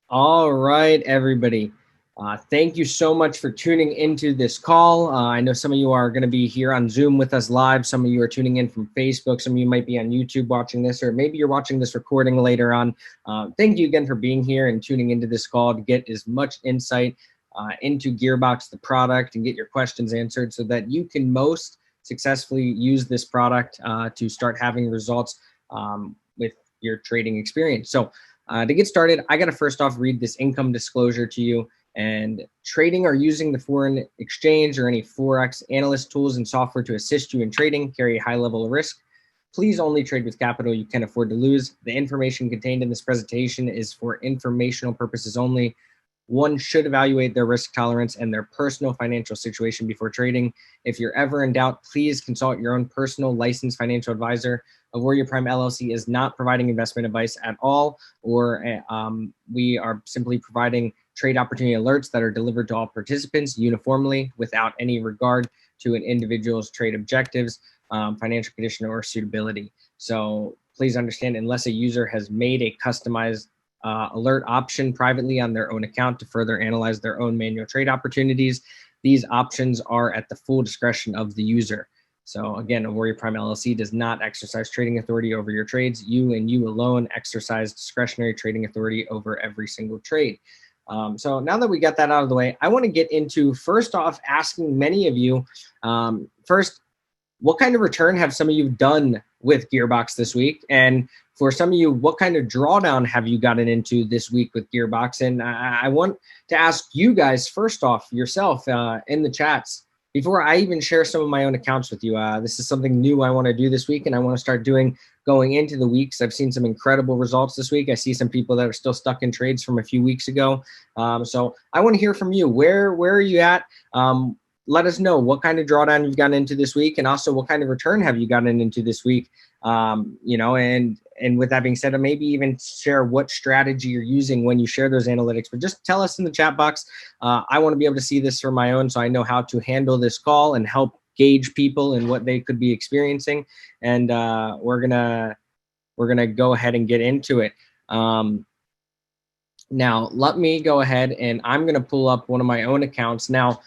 All right, everybody. Thank you so much for tuning into this call. I know some of you are going to be here on Zoom with us live. Some of you are tuning in from Facebook. Some of you might be on YouTube watching this, or maybe you're watching this recording later on. Thank you again for being here and tuning into this call to get as much insight into GearBox, the product, and get your questions answered so that you can most successfully use this product to start having results with your trading experience. So, to get started, I got to first off read this income disclosure to you. And trading or using the foreign exchange or any Forex analyst tools and software to assist you in trading carry a high level of risk. Please only trade with capital you can afford to lose. The information contained in this presentation is for informational purposes only. One should evaluate their risk tolerance and their personal financial situation before trading. If you're ever in doubt, please consult your own personal licensed financial advisor. Auvoria Prime LLC is not providing investment advice at all, or we are simply providing trade opportunity alerts that are delivered to all participants uniformly without any regard to an individual's trade objectives, financial condition, or suitability. So please understand, unless a user has made a customized alert option privately on their own account to further analyze their own manual trade opportunities, these options are at the full discretion of the user. So again, Auvoria Prime LLC does not exercise trading authority over your trades. You and you alone exercise discretionary trading authority over every single trade. So now that we got that out of the way, I want to get into, first off, asking many of you, first, what kind of return have some of you done with GearBox this week? And for some of you, what kind of drawdown have you gotten into this week with GearBox? And I want to ask you guys, first off, yourself in the chats, before I even share some of my own accounts with you. This is something new I want to do this week, and I want to start doing going into the weeks. I've seen some incredible results this week. I see some people that are still stuck in trades from a few weeks ago. So I want to hear from you. Where are you at? Let us know what kind of drawdown you've gotten into this week, and also what kind of return have you gotten into this week. And with that being said, maybe even share what strategy you're using when you share those analytics. But just tell us in the chat box. I want to be able to see this for my own, so I know how to handle this call and help gauge people and what they could be experiencing. And we're gonna go ahead and get into it. Now, let me go ahead and I'm going to pull up one of my own accounts. Now,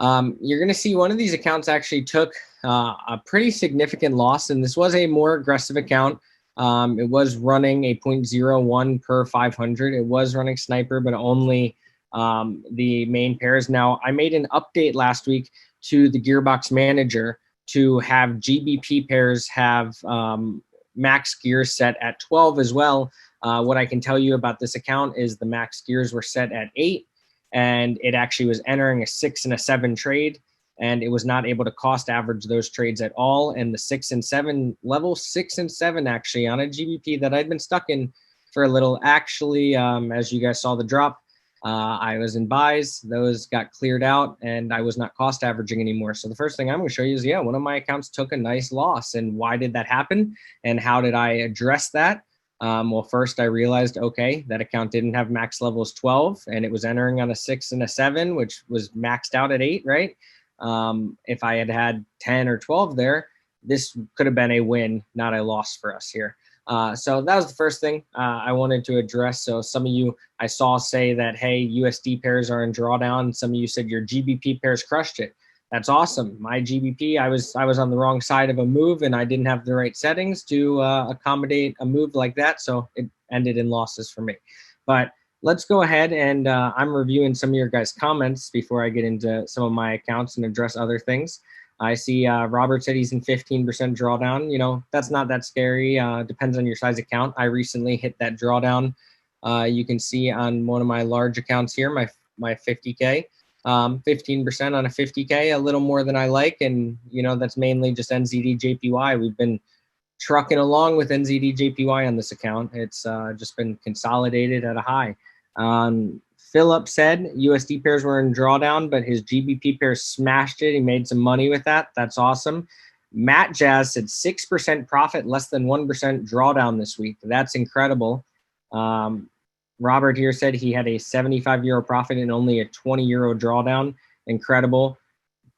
you're going to see one of these accounts actually took a pretty significant loss, and this was a more aggressive account. It was running a 0.01 per 500. It was running sniper, but only the main pairs. Now, I made an update last week to the GearBox manager to have GBP pairs have max gears set at 12 as well. What I can tell you about this account is the max gears were set at 8. And it actually was entering a 6 and a 7 trade, and it was not able to cost average those trades at all. And the 6 and 7, level 6 and 7 actually on a GBP that I'd been stuck in for a little, actually, as you guys saw the drop, I was in buys. Those got cleared out, and I was not cost averaging anymore. So the first thing I'm going to show you is, one of my accounts took a nice loss. And why did that happen? And how did I address that? Well, first I realized, okay, that account didn't have max levels 12, and it was entering on a 6 and a 7, which was maxed out at 8, right? If I had had 10 or 12 there, this could have been a win, not a loss for us here. So that was the first thing I wanted to address. So some of you I saw say that, hey, USD pairs are in drawdown. Some of you said your GBP pairs crushed it. That's awesome. My GBP, I was on the wrong side of a move, and I didn't have the right settings to accommodate a move like that, so it ended in losses for me. But let's go ahead, and I'm reviewing some of your guys' comments before I get into some of my accounts and address other things. I see Robert said he's in 15% drawdown. That's not that scary. Depends on your size account. I recently hit that drawdown. You can see on one of my large accounts here, my 50K. 15% on a 50K, a little more than I like. And, that's mainly just NZD JPY. We've been trucking along with NZD JPY on this account. It's just been consolidated at a high. Philip said USD pairs were in drawdown, but his GBP pairs smashed it. He made some money with that. That's awesome. Matt Jazz said 6% profit, less than 1% drawdown this week. That's incredible. Robert here said he had a €75 profit and only a €20 drawdown. Incredible.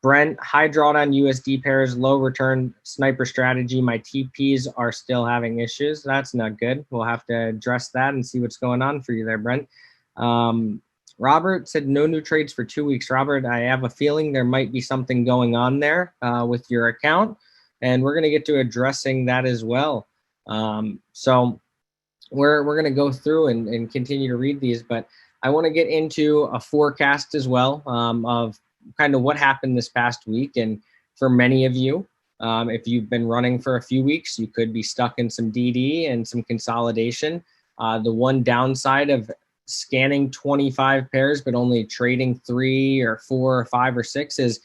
Brent, high drawdown USD pairs, low return sniper strategy. My TPs are still having issues. That's not good. We'll have to address that and see what's going on for you there, Brent. Robert said no new trades for 2 weeks. Robert, I have a feeling there might be something going on there with your account, and we're going to get to addressing that as well. So we're going to go through and continue to read these, but I want to get into a forecast as well of kind of what happened this past week. And for many of you, if you've been running for a few weeks, you could be stuck in some DD and some consolidation. The one downside of scanning 25 pairs but only trading 3 or 4 or 5 or 6 is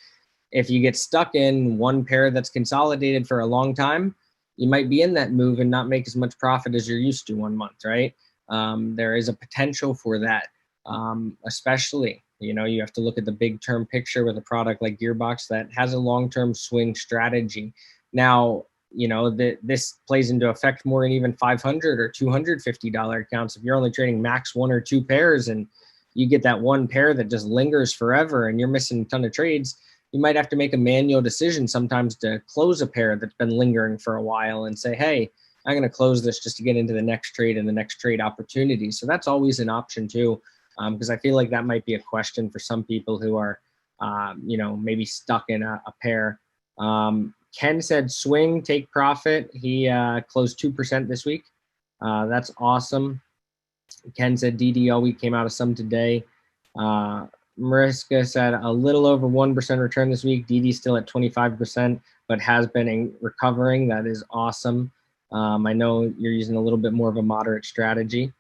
if you get stuck in one pair that's consolidated for a long time, you might be in that move and not make as much profit as you're used to 1 month, right? There is a potential for that, especially, you know, you have to look at the big term picture with a product like GearBox that has a long-term swing strategy. Now, you know, this plays into effect more in even $500 or $250 accounts. If you're only trading max 1 or 2 pairs and you get that one pair that just lingers forever and you're missing a ton of trades, you might have to make a manual decision sometimes to close a pair that's been lingering for a while and say, hey, I'm going to close this just to get into the next trade and the next trade opportunity. So that's always an option too, because I feel like that might be a question for some people who are, you know, maybe stuck in a pair. Ken said swing, take profit. He closed 2% this week. That's awesome. Ken said DD all week, came out of some today. Mariska said a little over 1% return this week. DD still at 25%, but has been recovering. That is awesome. I know you're using a little bit more of a moderate strategy.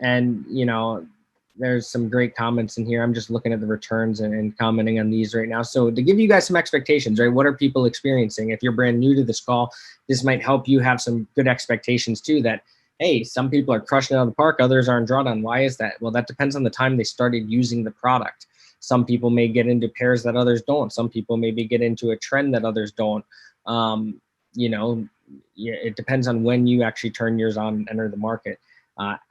And, you know, there's some great comments in here. I'm just looking at the returns and commenting on these right now. So to give you guys some expectations, right? What are people experiencing? If you're brand new to this call, this might help you have some good expectations too, that, hey, some people are crushing it out of the park, others are in drawdown. Why is that? Well, that depends on the time they started using the product. Some people may get into pairs that others don't. Some people maybe get into a trend that others don't. You know, it depends on when you actually turn yours on and enter the market.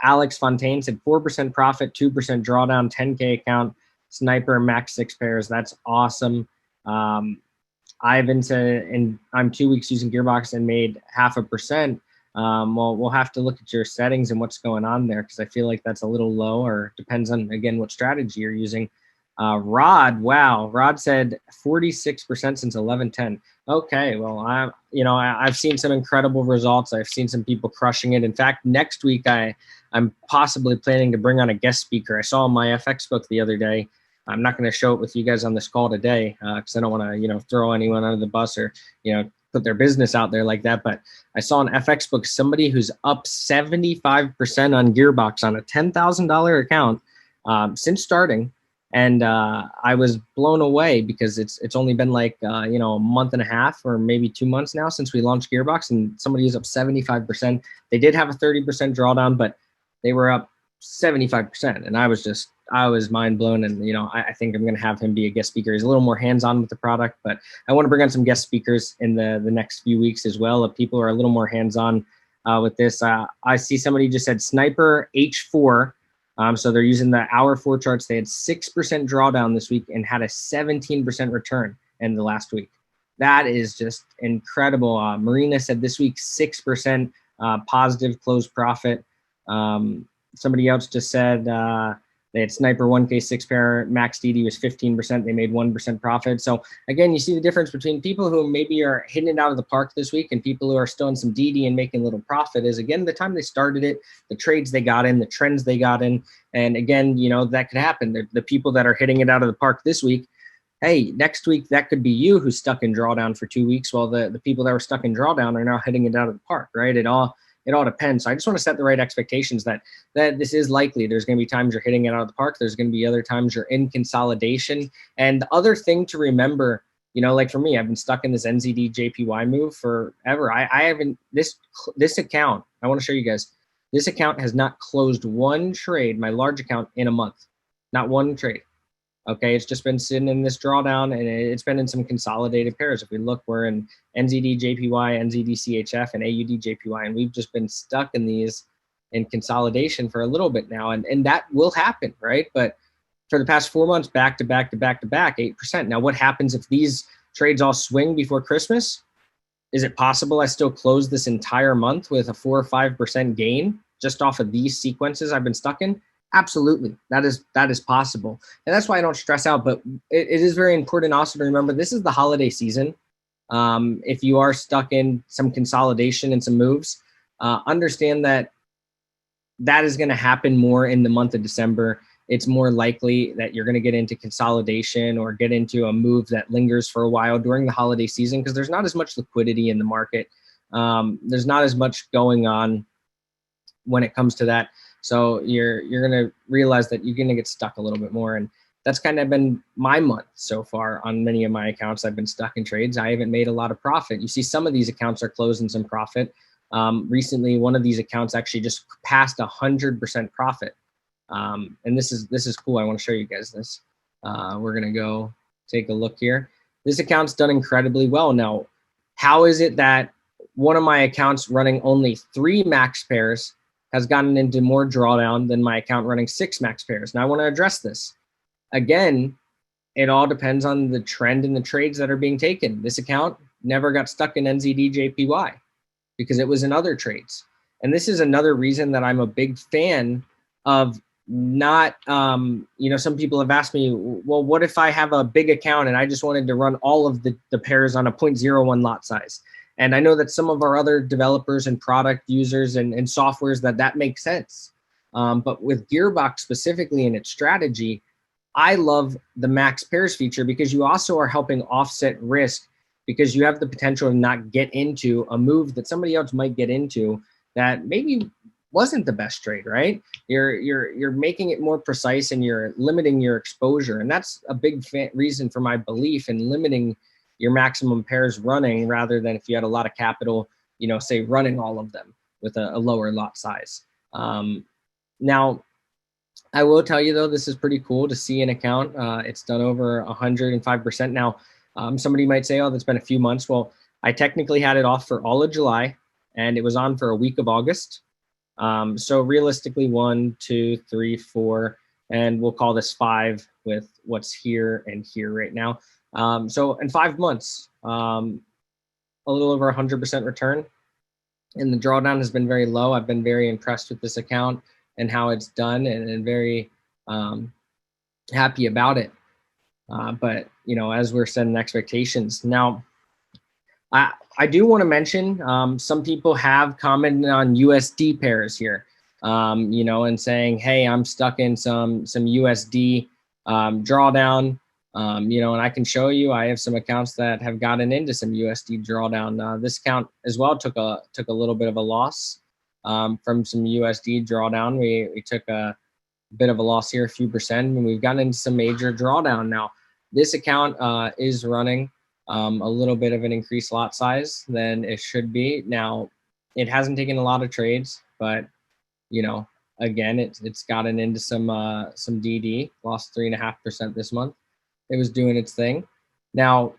Alex Fontaine said 4% profit, 2% drawdown, 10K account, sniper, max 6 pairs. That's awesome. Ivan said, and I'm 2 weeks using GearBox and made 0.5%. Well, we'll have to look at your settings and what's going on there, because I feel like that's a little low, or depends on, again, what strategy you're using. Rod, wow. Rod said 46% since 11/10. Okay, well, I've seen some incredible results. I've seen some people crushing it. In fact, next week I'm possibly planning to bring on a guest speaker. I saw on my FX book the other day. I'm not going to show it with you guys on this call today because I don't want to, you know, throw anyone under the bus or, you know, put their business out there like that. But I saw on FX book somebody who's up 75% on GearBox on a $10,000 account since starting. And I was blown away because it's only been like, you know, a month and a half or maybe 2 months now since we launched GearBox, and somebody is up 75%. They did have a 30% drawdown, but they were up 75%. And I was mind blown. And, you know, I think I'm going to have him be a guest speaker. He's a little more hands-on with the product, but I want to bring on some guest speakers in the next few weeks as well. If people are a little more hands-on with this, I see somebody just said Sniper H4. So they're using the hour 4 charts. They had 6% drawdown this week and had a 17% return in the last week. That is just incredible. Marina said this week 6% positive close profit. Somebody else just said they had Sniper 1K 6 pair, max DD was 15%. They made 1% profit. So again, you see the difference between people who maybe are hitting it out of the park this week and people who are still in some DD and making a little profit is, again, the time they started it, the trades they got in, the trends they got in. And again, you know, that could happen. The people that are hitting it out of the park this week, hey, next week, that could be you who's stuck in drawdown for 2 weeks, while the people that were stuck in drawdown are now hitting it out of the park, right? It all depends. So I just want to set the right expectations that this is likely. There's going to be times you're hitting it out of the park. There's going to be other times you're in consolidation. And the other thing to remember, you know, like for me, I've been stuck in this NZD JPY move forever. I haven't, this account, I want to show you guys, this account has not closed one trade, my large account, in a month. Not one trade. Okay, it's just been sitting in this drawdown, and it's been in some consolidated pairs. If we look, we're in NZD JPY, NZD CHF, and AUD JPY, and we've just been stuck in these in consolidation for a little bit now, and that will happen, right? But for the past 4 months, back to back to back to back, 8%. Now, what happens if these trades all swing before Christmas? Is it possible I still close this entire month with a 4 or 5% gain just off of these sequences I've been stuck in? Absolutely. That is possible. And that's why I don't stress out. But it is very important also to remember this is the holiday season. If you are stuck in some consolidation and some moves, understand that that is going to happen more in the month of December. It's more likely that you're going to get into consolidation or get into a move that lingers for a while during the holiday season because there's not as much liquidity in the market. There's not as much going on when it comes to that. So you're going to realize that you're going to get stuck a little bit more. And that's kind of been my month so far on many of my accounts. I've been stuck in trades. I haven't made a lot of profit. You see some of these accounts are closing some profit. Recently, one of these accounts actually just passed 100% profit. And this is cool. I want to show you guys this. We're going to go take a look here. This account's done incredibly well. Now, how is it that one of my accounts running only 3 max pairs has gotten into more drawdown than my account running 6 max pairs? Now, I want to address this. Again, it all depends on the trend in the trades that are being taken. This account never got stuck in NZD/JPY because it was in other trades. And this is another reason that I'm a big fan of not, some people have asked me, well, what if I have a big account and I just wanted to run all of the pairs on a 0.01 lot size? And I know that some of our other developers and product users and softwares that makes sense. But with GearBox specifically in its strategy, I love the max pairs feature because you also are helping offset risk because you have the potential to not get into a move that somebody else might get into that maybe wasn't the best trade, right? You're making it more precise and you're limiting your exposure. And that's a big reason for my belief in limiting your maximum pairs running rather than if you had a lot of capital, say running all of them with a lower lot size. Now, I will tell you though, this is pretty cool to see an account. It's done over 105%. Now, somebody might say, oh, that's been a few months. Well, I technically had it off for all of July and it was on for a week of August. So realistically 1, 2, 3, 4, and we'll call this 5 with what's here and here right now. So in 5 months, a little over 100% return, and the drawdown has been very low. I've been very impressed with this account and how it's done and very happy about it. But, as we're setting expectations. Now, I do want to mention some people have commented on USD pairs here, and saying, hey, I'm stuck in some USD drawdown, and I can show you I have some accounts that have gotten into some USD drawdown. This account as well took a little bit of a loss from some USD drawdown. We took a bit of a loss here, a few percent, and we've gotten into some major drawdown. Now, this account is running a little bit of an increased lot size than it should be. Now, it hasn't taken a lot of trades, but again, it's gotten into some DD, lost 3.5% this month. It was doing its thing. Now,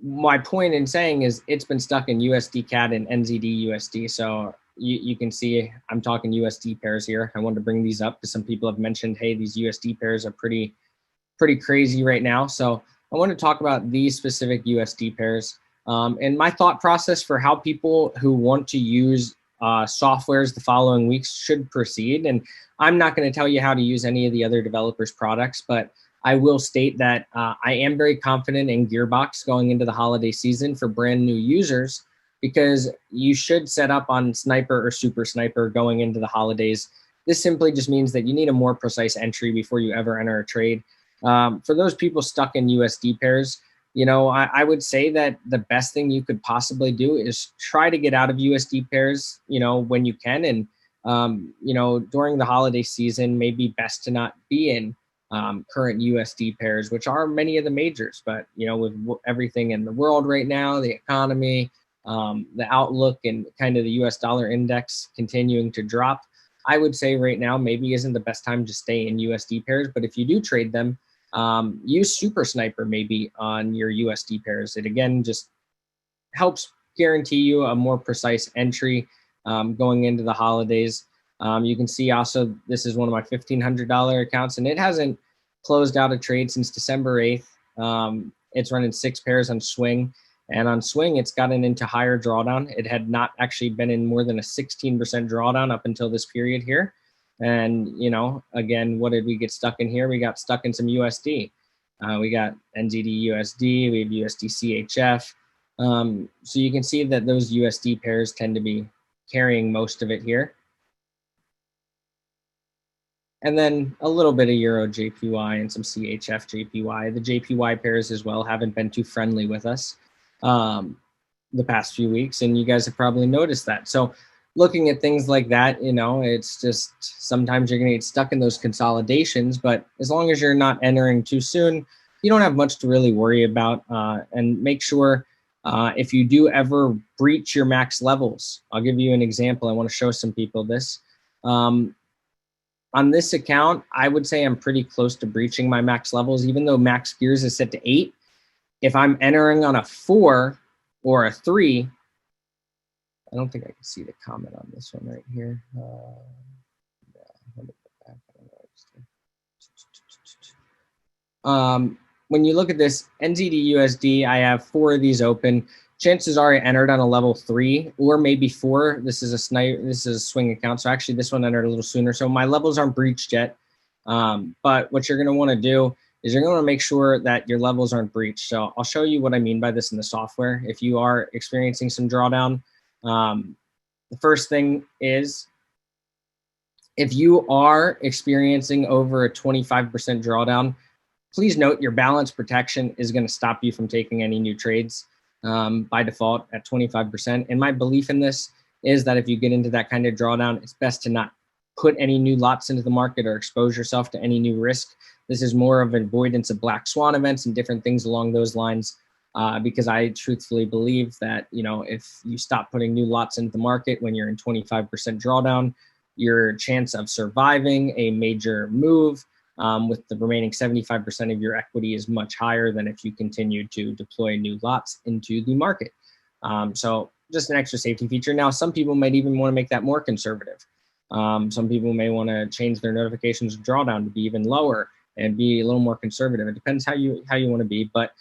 my point in saying is it's been stuck in USD CAD and NZD USD. So you can see I'm talking USD pairs here. I wanted to bring these up because some people have mentioned, hey, these USD pairs are pretty crazy right now. So I want to talk about these specific USD pairs and my thought process for how people who want to use softwares the following weeks should proceed. And I'm not going to tell you how to use any of the other developers' products, but I will state that I am very confident in GearBox going into the holiday season for brand new users because you should set up on Sniper or Super Sniper going into the holidays. This simply just means that you need a more precise entry before you ever enter a trade. For those people stuck in USD pairs, I would say that the best thing you could possibly do is try to get out of USD pairs, when you can. And, during the holiday season, maybe best to not be in current USD pairs, which are many of the majors. But, with everything in the world right now, the economy, the outlook and kind of the US dollar index continuing to drop, I would say right now maybe isn't the best time to stay in USD pairs. But if you do trade them, use Super Sniper maybe on your USD pairs. It again just helps guarantee you a more precise entry going into the holidays. You can see also this is one of my $1,500 accounts, and it hasn't closed out a trade since December 8th. It's running 6 pairs on swing. And on swing, it's gotten into higher drawdown. It had not actually been in more than a 16% drawdown up until this period here. And, you know, again, what did we get stuck in here? We got stuck in some USD. We got NZD USD, we have USD CHF. So you can see that those USD pairs tend to be carrying most of it here. And then a little bit of Euro JPY and some CHF JPY. The JPY pairs as well haven't been too friendly with us the past few weeks, and you guys have probably noticed that. So looking at things like that, you know, it's just sometimes you're going to get stuck in those consolidations, but as long as you're not entering too soon, you don't have much to really worry about. And make sure if you do ever breach your max levels, I'll give you an example. I want to show some people this. On this account, I would say I'm pretty close to breaching my max levels, even though max gears is set to 8. If I'm entering on a 4 or a 3, I don't think I can see the comment on this one right here. When you look at this NZD USD, I have 4 of these open. Chances are I entered on a level 3 or maybe 4. This is a swing account. So actually this one entered a little sooner. So my levels aren't breached yet. But what you're going to want to do is you're going to want to make sure that your levels aren't breached. So I'll show you what I mean by this in the software. If you are experiencing some drawdown, the first thing is if you are experiencing over a 25% drawdown, please note your balance protection is going to stop you from taking any new trades by default at 25%. And my belief in this is that if you get into that kind of drawdown, it's best to not put any new lots into the market or expose yourself to any new risk. This is more of an avoidance of black swan events and different things along those lines, because I truthfully believe that, you know, if you stop putting new lots into the market when you're in 25% drawdown, your chance of surviving a major move with the remaining 75% of your equity is much higher than if you continue to deploy new lots into the market. So just an extra safety feature. Now, some people might even want to make that more conservative. Some people may want to change their notifications of drawdown to be even lower and be a little more conservative. It depends how you want to be. But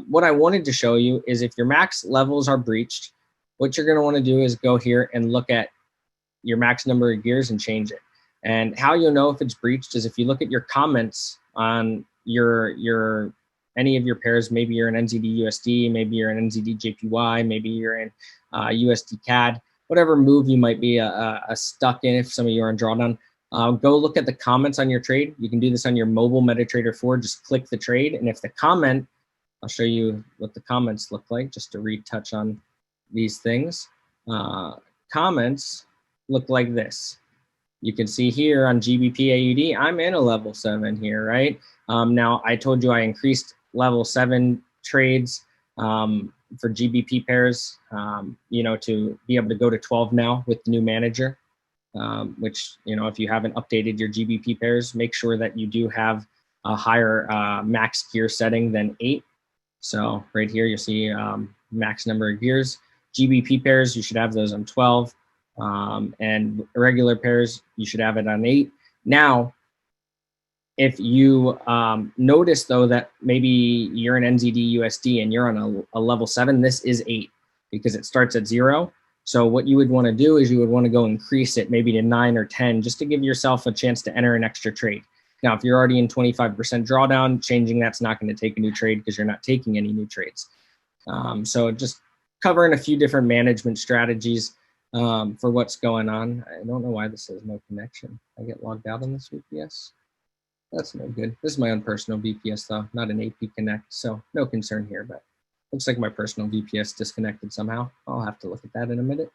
what I wanted to show you is if your max levels are breached, what you're going to want to do is go here and look at your max number of gears and change it. And how you'll know if it's breached is if you look at your comments on your any of your pairs. Maybe you're in NZD USD, maybe you're in NZD JPY, maybe you're in USD CAD, whatever move you might be stuck in. If some of you are in drawdown, go look at the comments on your trade. You can do this on your mobile MetaTrader 4. Just click the trade, and if the comment, I'll show you what the comments look like just to retouch on these things. Comments look like this. You can see here on GBP AUD, I'm in a level 7 here, right? Now, I told you I increased level 7 trades for GBP pairs, you know, to be able to go to 12 now with the new manager, which, you know, if you haven't updated your GBP pairs, make sure that you do have a higher max gear setting than 8. So right here, you'll see max number of gears. GBP pairs, you should have those on 12. And regular pairs, you should have it on 8. Now, if you notice, though, that maybe you're in NZD USD and you're on a level 7, this is 8 because it starts at 0. So what you would want to do is you would want to go increase it maybe to 9 or 10 just to give yourself a chance to enter an extra trade. Now, if you're already in 25% drawdown, changing that's not going to take a new trade because you're not taking any new trades. So just covering a few different management strategies for what's going on. I don't know why this says no connection. I get logged out on this VPS. That's no good. This is my own personal VPS though, not an AP Connect, so no concern here, but looks like my personal VPS disconnected somehow. I'll have to look at that in a minute.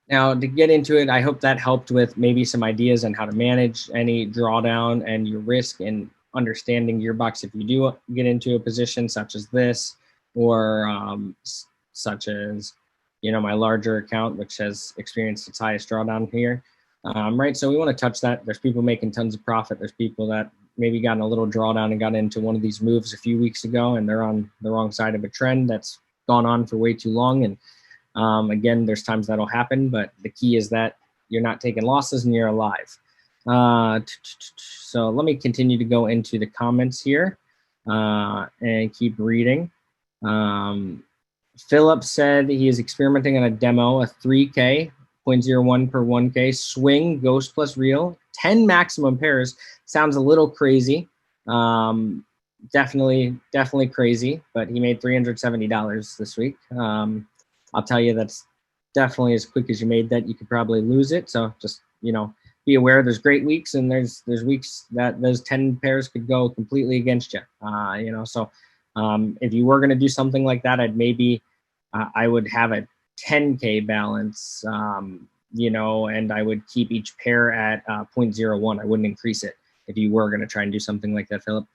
Now, to get into it, I hope that helped with maybe some ideas on how to manage any drawdown and your risk and understanding GearBox if you do get into a position such as this, or such as, you know, my larger account, which has experienced its highest drawdown here. Right, so we want to touch that. There's people making tons of profit. There's people that maybe got in a little drawdown and got into one of these moves a few weeks ago, and they're on the wrong side of a trend that's gone on for way too long. And Again, there's times that'll happen, but the key is that you're not taking losses and you're alive. So let me continue to go into the comments here and keep reading. Philip said he is experimenting on a demo, a 3K, 0.01 per 1K, swing, ghost plus real, 10 maximum pairs. Sounds a little crazy. Definitely crazy, but he made $370 this week. I'll tell you, that's definitely as quick as you made that. You could probably lose it. So just, be aware there's great weeks and there's weeks that those 10 pairs could go completely against you. So if you were going to do something like that, I'd maybe, I would have a 10K balance, and I would keep each pair at 0.01. I wouldn't increase it if you were going to try and do something like that, Philip.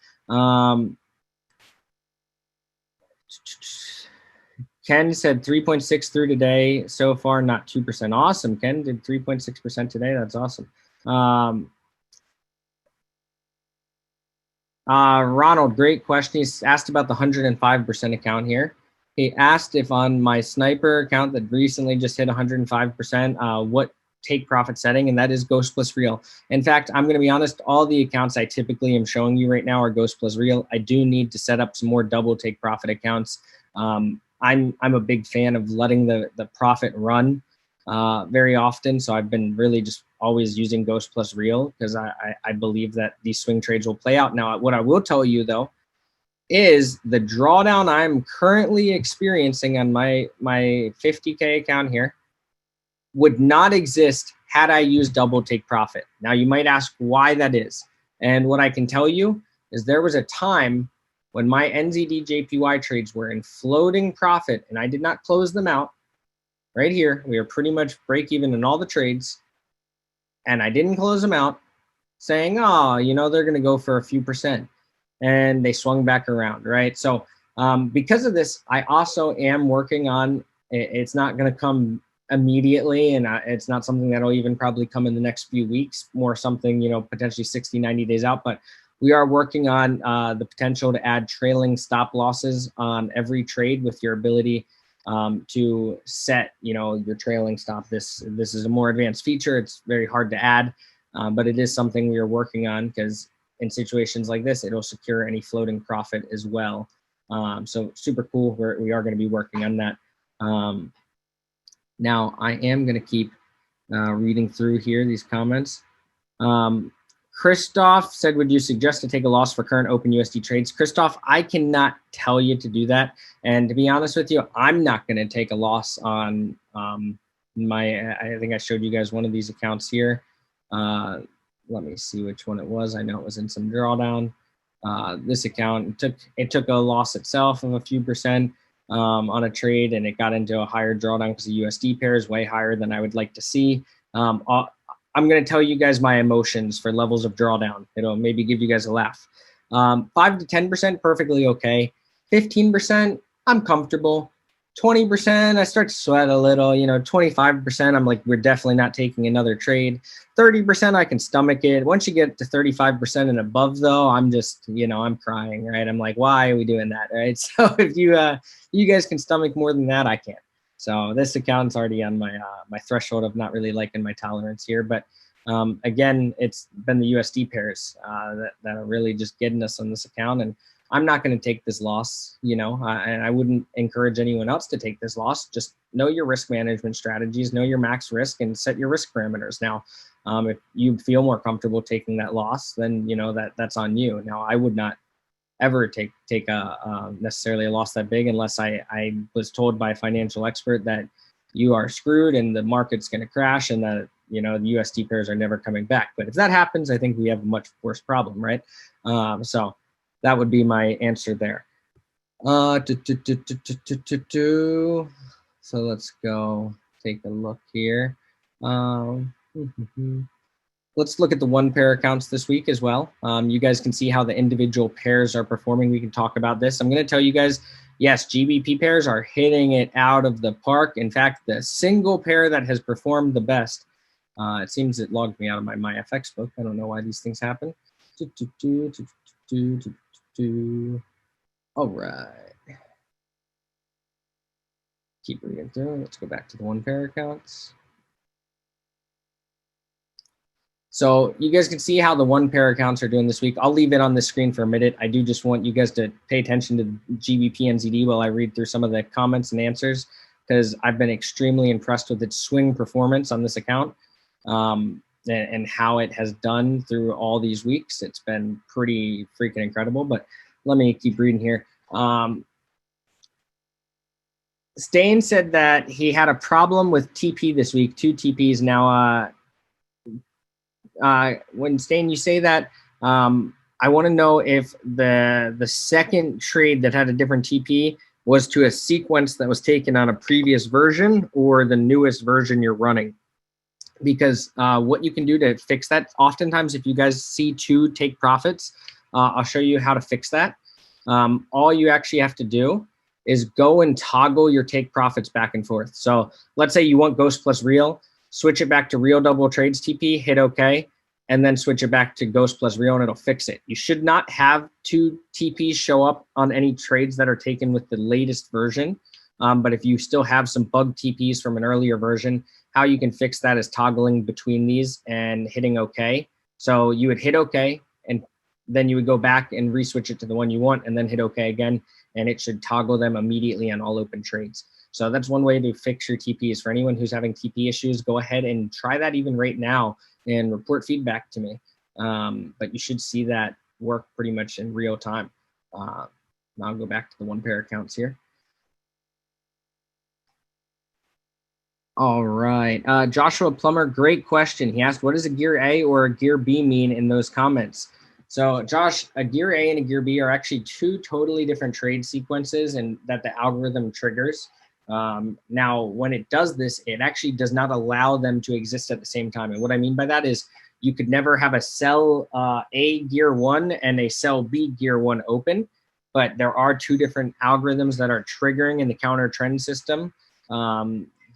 Ken said 3.6 through today. So far, not 2%. Awesome. Ken did 3.6% today. That's awesome. Ronald, great question. He's asked about the 105% account here. He asked if on my sniper account that recently just hit 105%, what take profit setting, and that is Ghost plus Real. In fact, I'm going to be honest, all the accounts I typically am showing you right now are Ghost plus Real. I do need to set up some more double take profit accounts. I'm a big fan of letting the profit run very often. So I've been really just always using Ghost plus Real because I believe that these swing trades will play out. Now, what I will tell you though, is the drawdown I'm currently experiencing on my 50K account here would not exist had I used double take profit. Now you might ask why that is. And what I can tell you is there was a time when my NZD JPY trades were in floating profit and I did not close them out. Right here, we are pretty much break even in all the trades. And I didn't close them out saying, oh, they're going to go for a few percent. And they swung back around, right? So because of this, I also am working on, it's not going to come immediately, and it's not something that'll even probably come in the next few weeks, more something, potentially 60, 90 days out. But we are working on the potential to add trailing stop losses on every trade with your ability to set, your trailing stop. This is a more advanced feature. It's very hard to add, but it is something we are working on because in situations like this, it'll secure any floating profit as well. So super cool. We are going to be working on that. Now I am going to keep reading through here these comments. Christoph said, would you suggest to take a loss for current open USD trades? Christoph, I cannot tell you to do that. And to be honest with you, I'm not going to take a loss on I think I showed you guys one of these accounts here. Let me see which one it was. I know it was in some drawdown. This account, it took a loss itself of a few percent on a trade, and it got into a higher drawdown because the USD pair is way higher than I would like to see. I'm going to tell you guys my emotions for levels of drawdown. It'll maybe give you guys a laugh. 5 to 10%, perfectly okay. 15%, I'm comfortable. 20%, I start to sweat a little. 25%, I'm like, we're definitely not taking another trade. 30%, I can stomach it. Once you get to 35% and above, though, I'm just, I'm crying, right? I'm like, why are we doing that, right? So if you guys can stomach more than that, I can't. So this account's already on my my threshold of not really liking my tolerance here. But again, it's been the USD pairs that are really just getting us on this account. And I'm not going to take this loss, and I wouldn't encourage anyone else to take this loss. Just know your risk management strategies, know your max risk, and set your risk parameters. Now, if you feel more comfortable taking that loss, then that's on you. Now, I would not ever take a necessarily a loss that big unless I was told by a financial expert that you are screwed and the market's going to crash and that the USD pairs are never coming back. But if that happens, I think we have a much worse problem, right? So that would be my answer there. So let's go take a look here. Let's look at the one pair accounts this week as well. You guys can see how the individual pairs are performing. We can talk about this. I'm going to tell you guys, yes, GBP pairs are hitting it out of the park. In fact, the single pair that has performed the best, it seems it logged me out of my MyFX book. I don't know why these things happen. All right. Keep reading through. Let's go back to the one pair accounts. So you guys can see how the one pair accounts are doing this week. I'll leave it on the screen for a minute. I do just want you guys to pay attention to GBP NZD while I read through some of the comments and answers, because I've been extremely impressed with its swing performance on this account, and how it has done through all these weeks. It's been pretty freaking incredible. But let me keep reading here. Stain said that he had a problem with TP this week, 2 TPs. Now, when Stain, you say that, I want to know if the second trade that had a different TP was to a sequence that was taken on a previous version or the newest version you're running. Because what you can do to fix that, oftentimes if you guys see 2 take profits, I'll show you how to fix that. All you actually have to do is go and toggle your take profits back and forth. So let's say you want Ghost plus Real, switch it back to Real double trades TP, hit OK, and then switch it back to Ghost plus Real and it'll fix it. You should not have 2 TPs show up on any trades that are taken with the latest version. But if you still have some bug TPs from an earlier version, how you can fix that is toggling between these and hitting OK. So you would hit OK, and then you would go back and reswitch it to the one you want, and then hit OK again, and it should toggle them immediately on all open trades. So that's one way to fix your TPs. For anyone who's having TP issues, go ahead and try that even right now and report feedback to me. But you should see that work pretty much in real time. Now I'll go back to the one pair accounts here. All right. Joshua Plummer, great question. He asked, what does a gear A or a gear B mean in those comments? So Josh, a gear A and a gear B are actually 2 totally different trade sequences and that the algorithm triggers. Now, when it does this, it actually does not allow them to exist at the same time. And what I mean by that is you could never have a sell A gear 1 and a sell B gear 1 open, but there are 2 different algorithms that are triggering in the counter trend system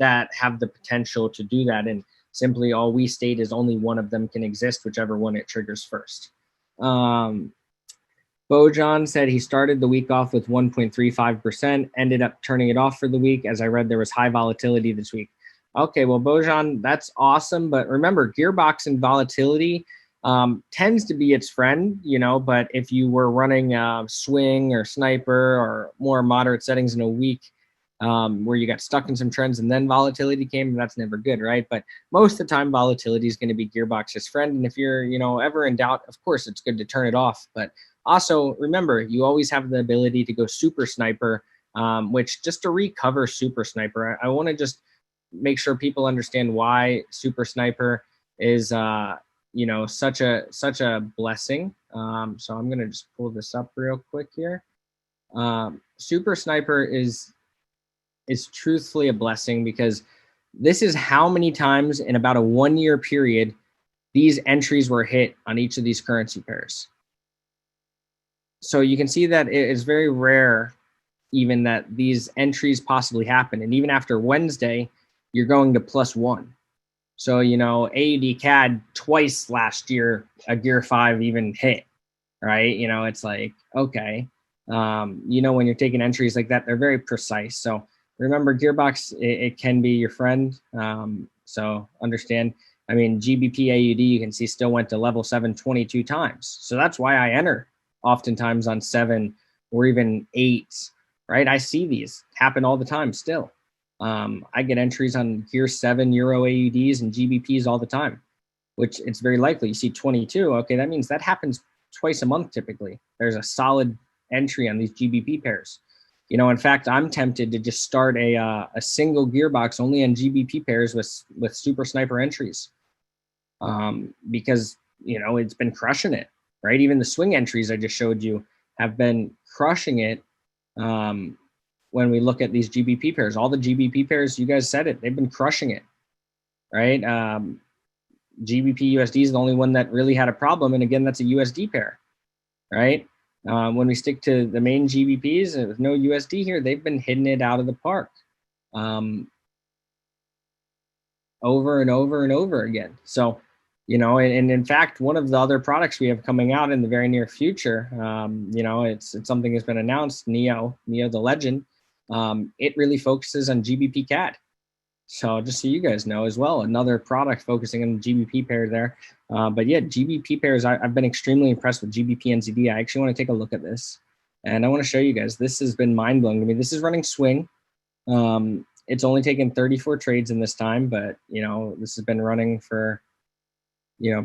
that have the potential to do that. And simply all we state is only one of them can exist, whichever one it triggers first. Bojan said he started the week off with 1.35%, ended up turning it off for the week. As I read, there was high volatility this week. Okay, well, Bojan, that's awesome. But remember, GearBox and volatility tends to be its friend, you know, but if you were running swing or sniper or more moderate settings in a week where you got stuck in some trends and then volatility came, that's never good, right? But most of the time, volatility is going to be GearBox's friend. And if you're, you know, ever in doubt, of course, it's good to turn it off. But also, remember, you always have the ability to go super sniper, which just to recover super sniper, I want to just make sure people understand why super sniper is, you know, such a blessing. So I'm going to just pull this up real quick here. Super sniper is truthfully a blessing because this is how many times in about a 1-year period these entries were hit on each of these currency pairs. So you can see that it is very rare even that these entries possibly happen. And even after Wednesday, you're going to +1. So, you know, AUD CAD twice last year, a gear 5 even hit, right? You know, it's like, okay. You know, when you're taking entries like that, they're very precise. So remember, GearBox, it can be your friend. So understand. I mean, GBP AUD, you can see still went to level 7 22 times. So that's why I enter oftentimes on 7 or even 8, right? I see these happen all the time still. I get entries on gear 7 Euro AUDs and GBPs all the time, which it's very likely. You see 22. Okay, that means that happens twice a month typically. There's a solid entry on these GBP pairs. You know, in fact, I'm tempted to just start a single GearBox only on GBP pairs with super sniper entries, because, you know, it's been crushing it, right? Even the swing entries I just showed you have been crushing it. When we look at these GBP pairs, all the GBP pairs, you guys said it, they've been crushing it, right? GBP USD is the only one that really had a problem. And again, that's a USD pair, right? When we stick to the main GBPs, with no USD here, they've been hitting it out of the park over and over and over again. So, you know, and in fact, one of the other products we have coming out in the very near future, you know, it's something that's been announced, Neo the Legend. it really focuses on GBP CAD. So just so you guys know as well, another product focusing on the GBP pair there. But yeah, GBP pairs, I've been extremely impressed with GBP NZD. I actually want to take a look at this. And I want to show you guys, this has been mind-blowing to me. This is running swing. It's only taken 34 trades in this time, but this has been running for,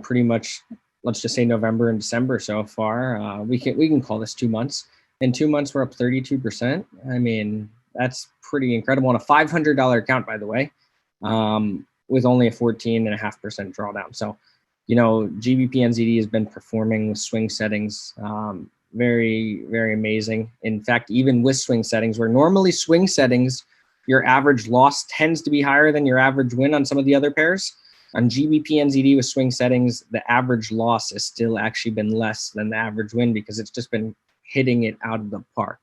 pretty much, let's just say November and December so far. We can call this 2 months. In 2 months, we're up 32%. I mean, that's pretty incredible on a $500 account, by the way, with only a 14.5% drawdown. So, GBP NZD has been performing with swing settings very, very amazing. In fact, even with swing settings, where normally swing settings, your average loss tends to be higher than your average win on some of the other pairs. On GBP NZD with swing settings, the average loss has still actually been less than the average win because it's just been hitting it out of the park.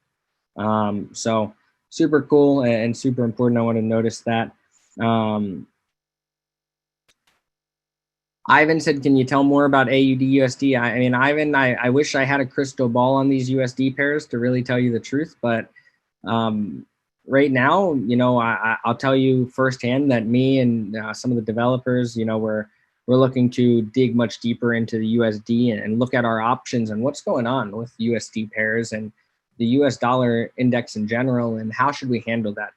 So super cool and super important. I want to notice that. Ivan said, can you tell more about AUD USD? I mean, Ivan, I wish I had a crystal ball on these USD pairs to really tell you the truth, but right now, I'll tell you firsthand that me and some of the developers, we're looking to dig much deeper into the USD and look at our options and what's going on with USD pairs and the US dollar index in general, and how should we handle that?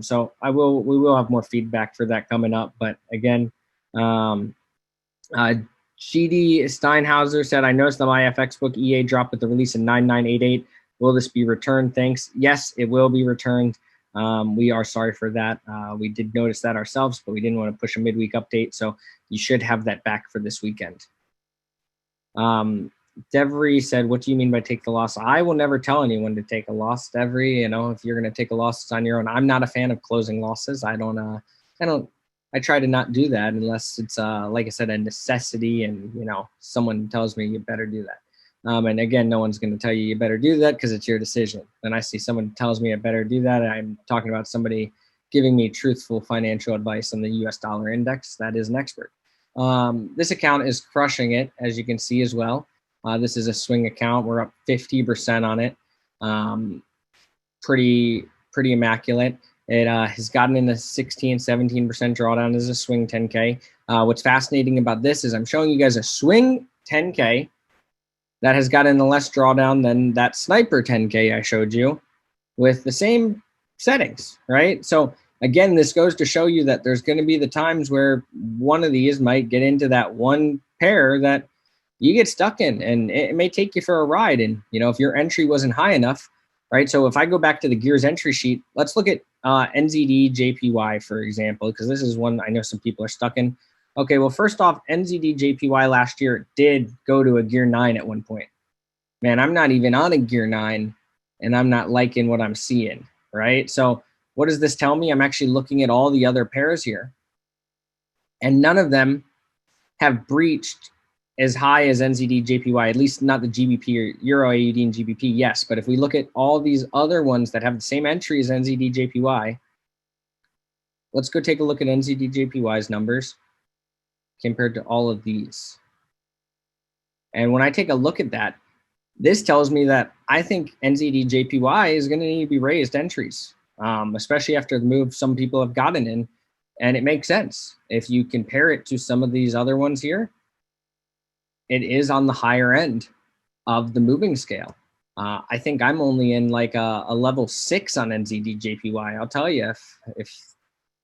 So we will have more feedback for that coming up. But again, GD Steinhauser said, I noticed the MyFX book EA dropped with the release in 9988. Will this be returned? Thanks. Yes, it will be returned. We are sorry for that. We did notice that ourselves, but we didn't want to push a midweek update. So you should have that back for this weekend. Devry said, what do you mean by take the loss? I will never tell anyone to take a loss, Devry. If you're going to take a loss, it's on your own. I'm not a fan of closing losses. I try to not do that unless it's, like I said, a necessity and, someone tells me you better do that. And again, no one's going to tell you you better do that because it's your decision. When I see someone tells me I better do that, I'm talking about somebody giving me truthful financial advice on the US dollar index. That is an expert. This account is crushing it, as you can see as well. This is a swing account. We're up 50% on it. Pretty immaculate. It has gotten in the 16, 17% drawdown as a swing 10K. What's fascinating about this is I'm showing you guys a swing 10K that has gotten a less drawdown than that sniper 10K I showed you with the same settings, right? So again, this goes to show you that there's going to be the times where one of these might get into that one pair that you get stuck in, and it may take you for a ride. And, if your entry wasn't high enough, right? So if I go back to the Gears entry sheet, let's look at NZD JPY, for example, because this is one I know some people are stuck in. Okay, well, first off, NZD JPY last year did go to a Gear 9 at one point. Man, I'm not even on a Gear 9, and I'm not liking what I'm seeing, right? So what does this tell me? I'm actually looking at all the other pairs here, and none of them have breached as high as NZD JPY, at least not the GBP or Euro AUD and GBP, yes. But if we look at all these other ones that have the same entry as NZD JPY, let's go take a look at NZD JPY's numbers compared to all of these. And when I take a look at that, this tells me that I think NZD JPY is going to need to be raised entries, especially after the move some people have gotten in. And it makes sense. If you compare it to some of these other ones here, it is on the higher end of the moving scale. I think I'm only in like a level 6 on NZD JPY. I'll tell you, if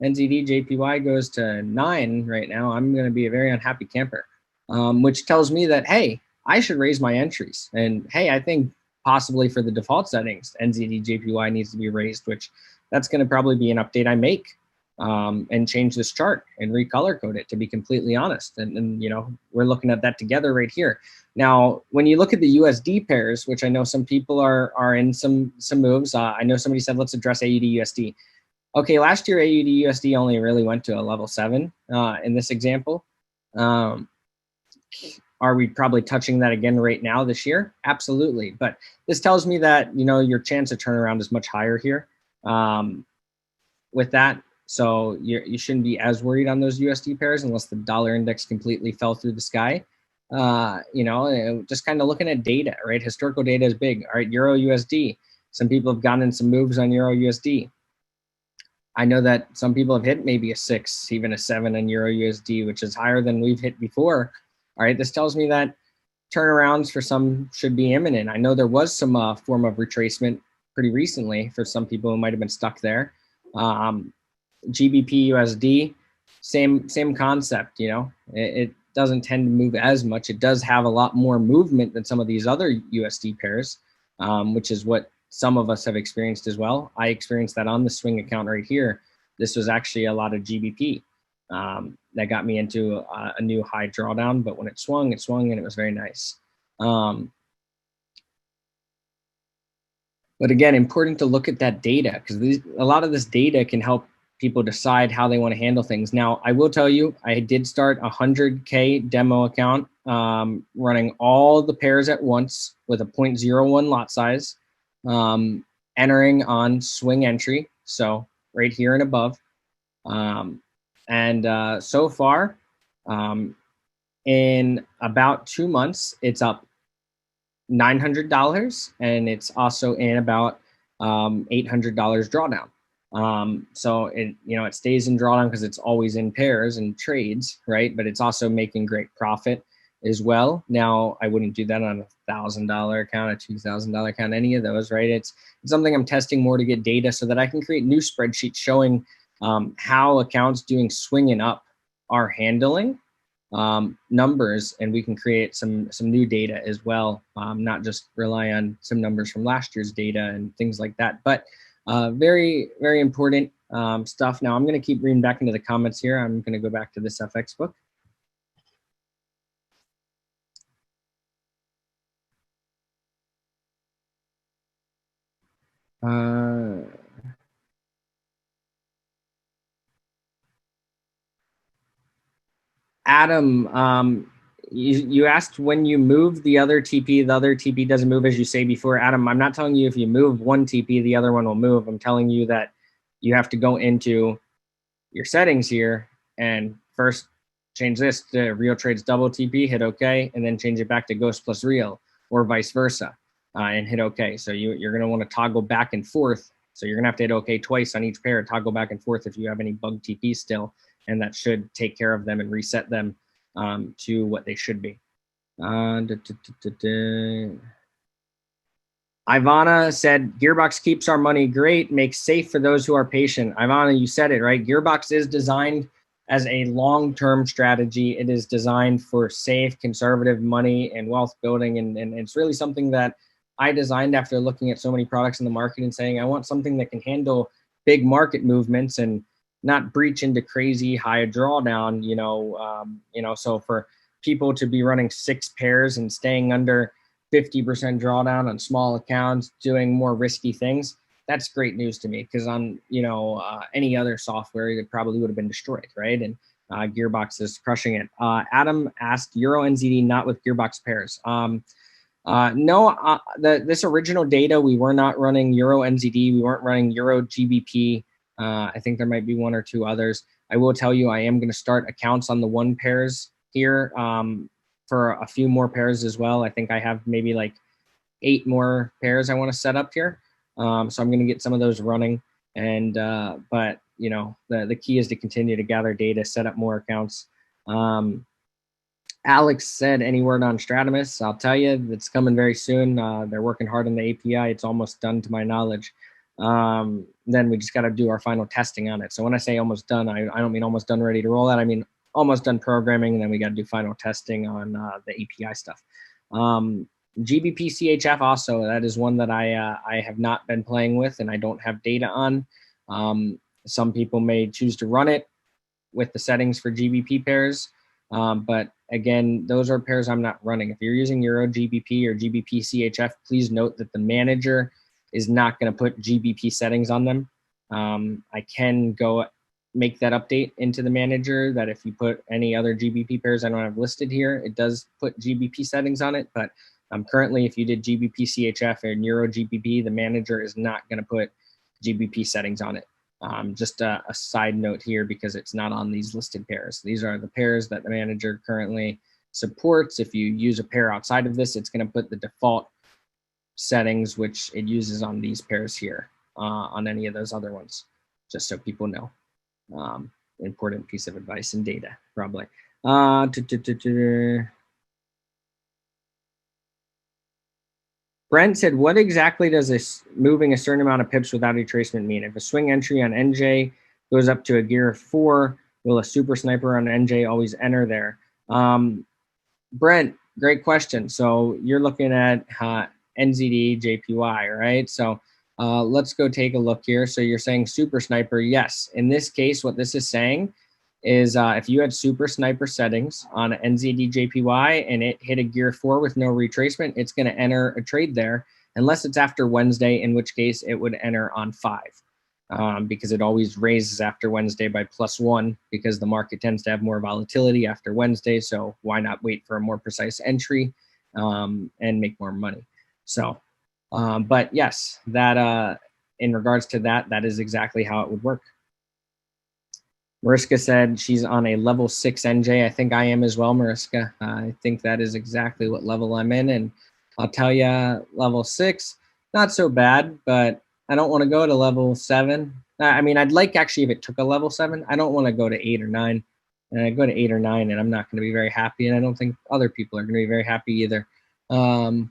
NZD JPY goes to 9 right now, I'm going to be a very unhappy camper, which tells me that, hey, I should raise my entries. And hey, I think possibly for the default settings, NZD JPY needs to be raised, which that's going to probably be an update I make. And change this chart and recolor code it, to be completely honest. And we're looking at that together right here. Now, when you look at the USD pairs, which I know some people are in some moves, I know somebody said, let's address AUD USD. Okay, last year, AUD USD only really went to a level 7 in this example. Are we probably touching that again right now this year? Absolutely. But this tells me that, your chance of turnaround is much higher here with that. So you shouldn't be as worried on those USD pairs unless the dollar index completely fell through the sky. Just kind of looking at data, right? Historical data is big. All right, Euro USD. Some people have gotten in some moves on Euro USD. I know that some people have hit maybe a 6, even a 7 on Euro USD, which is higher than we've hit before. All right, this tells me that turnarounds for some should be imminent. I know there was some form of retracement pretty recently for some people who might have been stuck there. GBP USD, same concept. You know, it doesn't tend to move as much. It does have a lot more movement than some of these other USD pairs, which is what some of us have experienced as well. I experienced that on the swing account right here. This was actually a lot of GBP that got me into a new high drawdown. But when it swung and it was very nice. But again, important to look at that data, because a lot of this data can help people decide how they want to handle things. Now, I will tell you, I did start a 100K demo account running all the pairs at once with a 0.01 lot size, entering on swing entry, so right here and above. So far, in about 2 months, it's up $900, and it's also in about $800 drawdown. So it stays in drawdown because it's always in pairs and trades, right? But it's also making great profit as well. Now, I wouldn't do that on a $1,000 account, a $2,000 account, any of those, right? It's something I'm testing more to get data so that I can create new spreadsheets showing how accounts doing swinging up are handling numbers, and we can create some new data as well, not just rely on some numbers from last year's data and things like that. But very, very important stuff. Now I'm going to keep reading back into the comments here. I'm going to go back to this FX book. Adam, you asked when you move the other TP doesn't move as you say before. Adam, I'm not telling you if you move one TP, the other one will move. I'm telling you that you have to go into your settings here and first change this to real trades double TP, hit OK, and then change it back to ghost plus real, or vice versa, and hit OK. So you're going to want to toggle back and forth. So you're going to have to hit OK twice on each pair, toggle back and forth if you have any bug TP still, and that should take care of them and reset them to what they should be. Ivana said, GearBox keeps our money great, makes safe for those who are patient. Ivana, you said it, right? GearBox is designed as a long-term strategy. It is designed for safe, conservative money and wealth building. And it's really something that I designed after looking at so many products in the market and saying, I want something that can handle big market movements and not breach into crazy high drawdown, so for people to be running 6 pairs and staying under 50% drawdown on small accounts, doing more risky things, that's great news to me, because on any other software, it probably would have been destroyed, right? And GearBox is crushing it. Adam asked, Euro NZD not with GearBox pairs. No, this original data, we were not running Euro NZD, we weren't running Euro GBP. I think there might be 1 or 2 others. I will tell you, I am going to start accounts on the 1 pairs here for a few more pairs as well. I think I have maybe like 8 more pairs I want to set up here. So I'm going to get some of those running. And but the key is to continue to gather data, set up more accounts. Alex said, any word on Stratamus? I'll tell you, it's coming very soon. They're working hard on the API. It's almost done to my knowledge. Then we just got to do our final testing on it. So when I say almost done, I don't mean almost done, ready to roll out. I mean almost done programming, and then we got to do final testing on the API stuff. GBP CHF also, that is one that I have not been playing with and I don't have data on. Some people may choose to run it with the settings for GBP pairs. But again, those are pairs I'm not running. If you're using Euro GBP or GBP CHF, please note that the manager is not going to put GBP settings on them. I can go make that update into the manager that if you put any other GBP pairs I don't have listed here, it does put GBP settings on it. But currently, if you did GBP CHF and Euro GBP, the manager is not going to put GBP settings on it. Just a side note here, because it's not on these listed pairs. These are the pairs that the manager currently supports. If you use a pair outside of this, it's going to put the default settings, which it uses on these pairs here, on any of those other ones, just so people know. Important piece of advice and data, probably. Brent said, what exactly does this moving a certain amount of pips without retracement mean? If a swing entry on NJ goes up to a gear of 4, will a super sniper on NJ always enter there? Brent, great question. So you're looking at NZD JPY, right? So let's go take a look here. So you're saying super sniper. Yes. In this case, what this is saying is if you had super sniper settings on NZD JPY and it hit a gear 4 with no retracement, it's going to enter a trade there, unless it's after Wednesday, in which case it would enter on 5. Because it always raises after Wednesday by +1, because the market tends to have more volatility after Wednesday. So why not wait for a more precise entry and make more money? So, but yes, that in regards to that, that is exactly how it would work. Mariska said she's on a level 6 NJ. I think I am as well, Mariska. I think that is exactly what level I'm in. And I'll tell you, level 6, not so bad, but I don't want to go to level 7. I mean, I'd like actually if it took a level 7. I don't want to go to 8 or 9. And I go to 8 or 9 and I'm not going to be very happy. And I don't think other people are going to be very happy either. And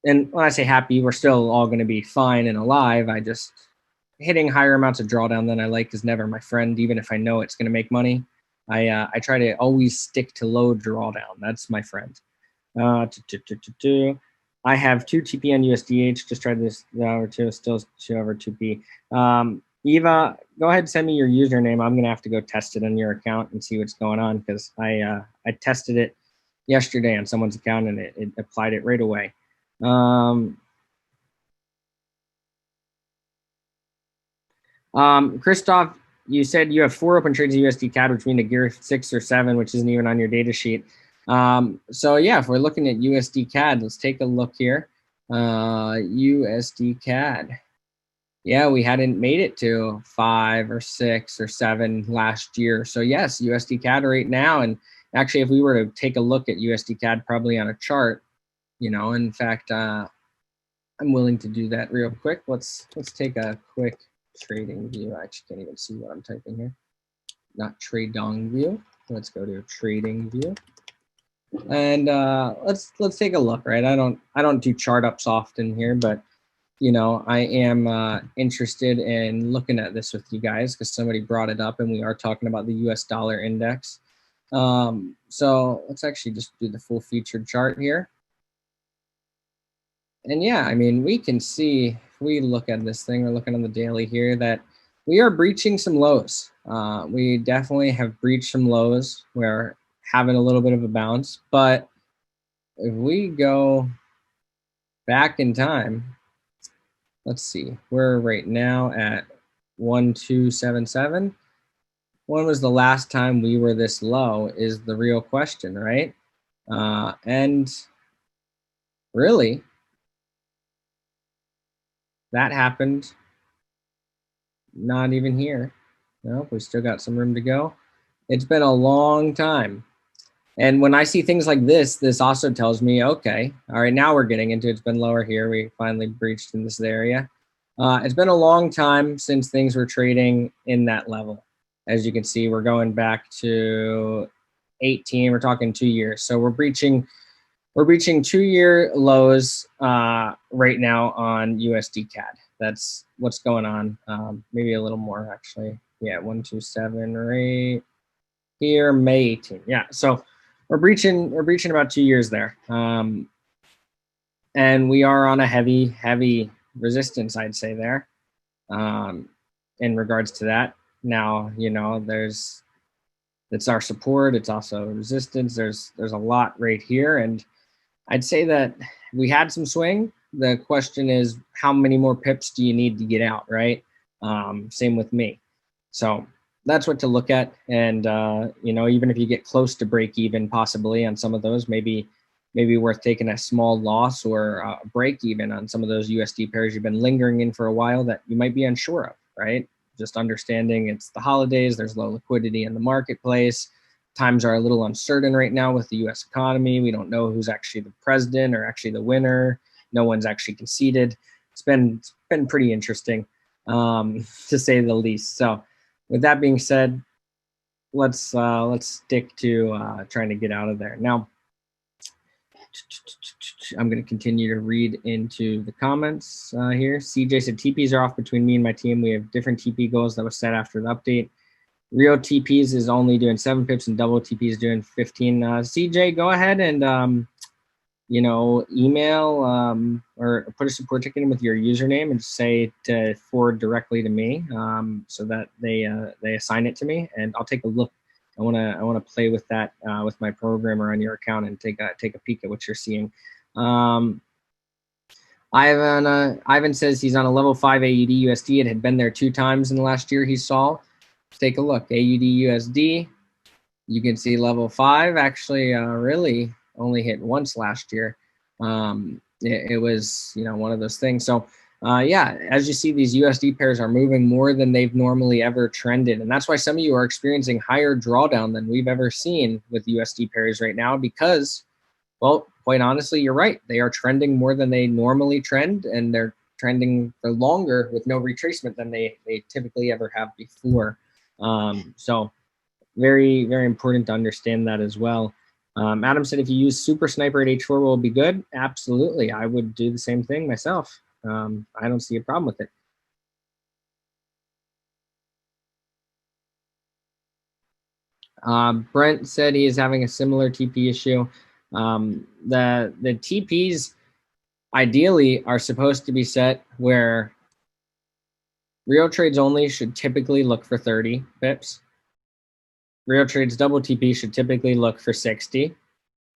when I say happy, we're still all going to be fine and alive. I just... hitting higher amounts of drawdown than I like is never my friend, even if I know it's going to make money. I try to always stick to low drawdown. That's my friend. I have 2 TP on USDH. Just tried this hour two. Still 2 over 2P. Eva, go ahead and send me your username. I'm going to have to go test it on your account and see what's going on, because I tested it yesterday on someone's account and it applied it right away. Christoph, you said you have 4 open trades in USD CAD, which mean a gear 6 or 7, which isn't even on your data sheet. So yeah, if we're looking at USD CAD, let's take a look here. USD CAD. Yeah, we hadn't made it to 5 or 6 or 7 last year. So yes, USD CAD right now. And actually, if we were to take a look at USD CAD probably on a chart, you know, in fact, I'm willing to do that real quick. Let's take a quick trading view. I actually can't even see what I'm typing here. Not trading view. Let's go to trading view. And let's take a look, right? I don't do chart ups often here, but you know, I am interested in looking at this with you guys because somebody brought it up and we are talking about the US dollar index. So let's actually just do the full featured chart here. And yeah, I mean, we can see, if we look at this thing, we're looking on the daily here, that we are breaching some lows. We definitely have breached some lows. We're having a little bit of a bounce. But if we go back in time, let's see, we're right now at 1277. When was the last time we were this low is the real question, right? And really, that happened not even here. Nope, we still got some room to go. It's been a long time. And when I see things like this also tells me, okay, all right, now we're getting into it. It's been lower here. We finally breached in this area. It's been a long time since things were trading in that level. As you can see, we're going back to 18. We're talking 2 years. So we're breaching 2-year lows right now on USD CAD. That's what's going on. Maybe a little more actually. Yeah, 127 right here, May 18. Yeah, so we're breaching about 2 years there. And we are on a heavy resistance, I'd say there, in regards to that. Now, you know, it's our support. It's also resistance. There's a lot right here. And I'd say that we had some swing. The question is, how many more pips do you need to get out, right? Same with me. So that's what to look at. And, you know, even if you get close to break even possibly on some of those, maybe worth taking a small loss or a break even on some of those USD pairs you've been lingering in for a while that you might be unsure of, right? Just understanding it's the holidays, there's low liquidity in the marketplace. Times are a little uncertain right now with the US economy. We don't know who's actually the president or actually the winner. no one's actually conceded. It's been pretty interesting, to say the least. So with that being said, let's stick to trying to get out of there. Now, I'm going to continue to read into the comments here. CJ said, TPs are off between me and my team. We have different TP goals that was set after the update. Real TPs is only doing 7 pips and double TPs doing 15. CJ, go ahead and, you know, email or put a support ticket in with your username and say to forward directly to me, so that they assign it to me, and I'll take a look. I want to play with that with my programmer on your account and take a peek at what you're seeing. Ivan says he's on a level 5 AUD USD. It had been there 2 times in the last year he saw. Let's take a look. AUD USD. You can see level 5 actually really only hit once last year. It was, you know, one of those things. So yeah, as you see, these USD pairs are moving more than they've normally ever trended. And that's why some of you are experiencing higher drawdown than we've ever seen with USD pairs right now, because, well, quite honestly, you're right. They are trending more than they normally trend, and they're trending for longer with no retracement than they typically ever have before. So very, very important to understand that as well. Adam said, if you use Super Sniper at H4, will it be good? Absolutely. I would do the same thing myself. I don't see a problem with it. Brent said he is having a similar TP issue. The TPs ideally are supposed to be set where real trades only should typically look for 30 pips. Real trades double TP should typically look for 60.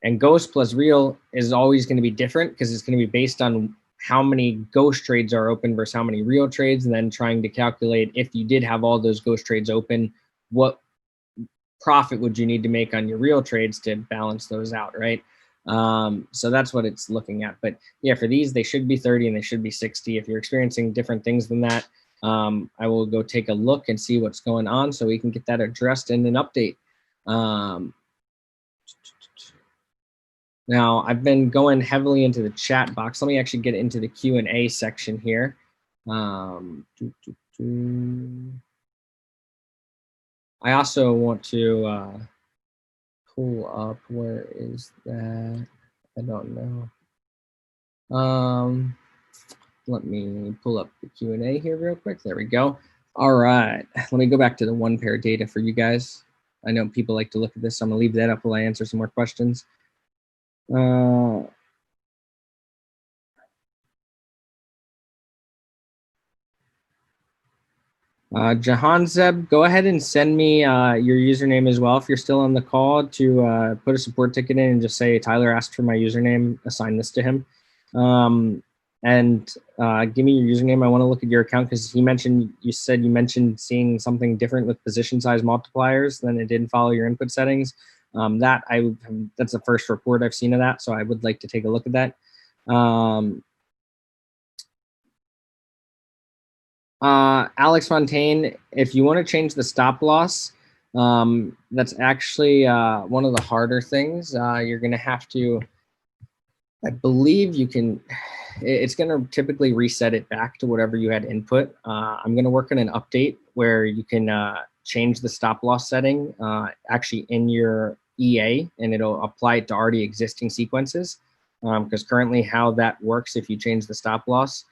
And ghost plus real is always going to be different because it's going to be based on how many ghost trades are open versus how many real trades, and then trying to calculate, if you did have all those ghost trades open, what profit would you need to make on your real trades to balance those out, right? So that's what it's looking at. But yeah, for these, they should be 30 and they should be 60. If you're experiencing different things than that, I will go take a look and see what's going on so we can get that addressed in an update. Now, I've been going heavily into the chat box. Let me actually get into the Q&A section here. I also want to pull up, where is that? I don't know. Let me pull up the Q&A here real quick. There we go. All right, let me go back to the 1 pair data for you guys. I know people like to look at this, so I'm gonna leave that up while I answer some more questions. Jahanzeb, go ahead and send me your username as well if you're still on the call, to put a support ticket in and just say, Tyler asked for my username, assign this to him. And give me your username. I want to look at your account because you mentioned seeing something different with position size multipliers, then it didn't follow your input settings. That's the first report I've seen of that, so I would like to take a look at that. Alex Fontaine, if you want to change the stop loss, that's actually one of the harder things. You're going to have to, I believe you can, it's going to typically reset it back to whatever you had input. I'm going to work on an update where you can change the stop loss setting actually in your EA, and it'll apply it to already existing sequences. Because currently how that works, if you change the stop loss,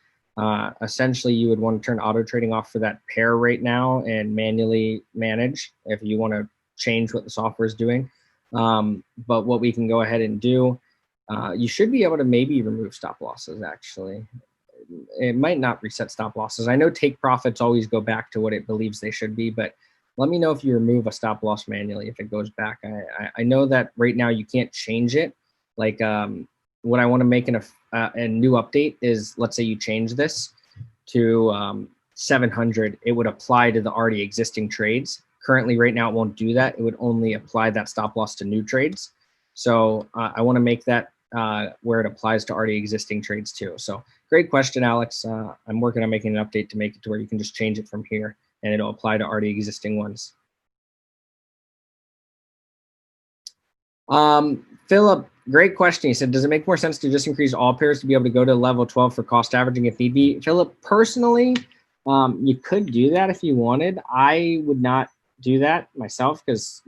essentially you would want to turn auto trading off for that pair right now and manually manage if you want to change what the software is doing. But what we can go ahead and do, you should be able to maybe remove stop losses. Actually, it might not reset stop losses. I know take profits always go back to what it believes they should be, but let me know if you remove a stop loss manually, if it goes back. I know that right now you can't change it. Like what I want to make in a new update is, let's say you change this to 700, it would apply to the already existing trades. Currently, right now, it won't do that. It would only apply that stop loss to new trades. So I want to make that where it applies to already existing trades too. So great question, Alex. I'm working on making an update to make it to where you can just change it from here and it'll apply to already existing ones. Philip, Great question. He said, does it make more sense to just increase all pairs to be able to go to level 12 for cost averaging if need be? Philip, personally, you could do that if you wanted. I would not do that myself because,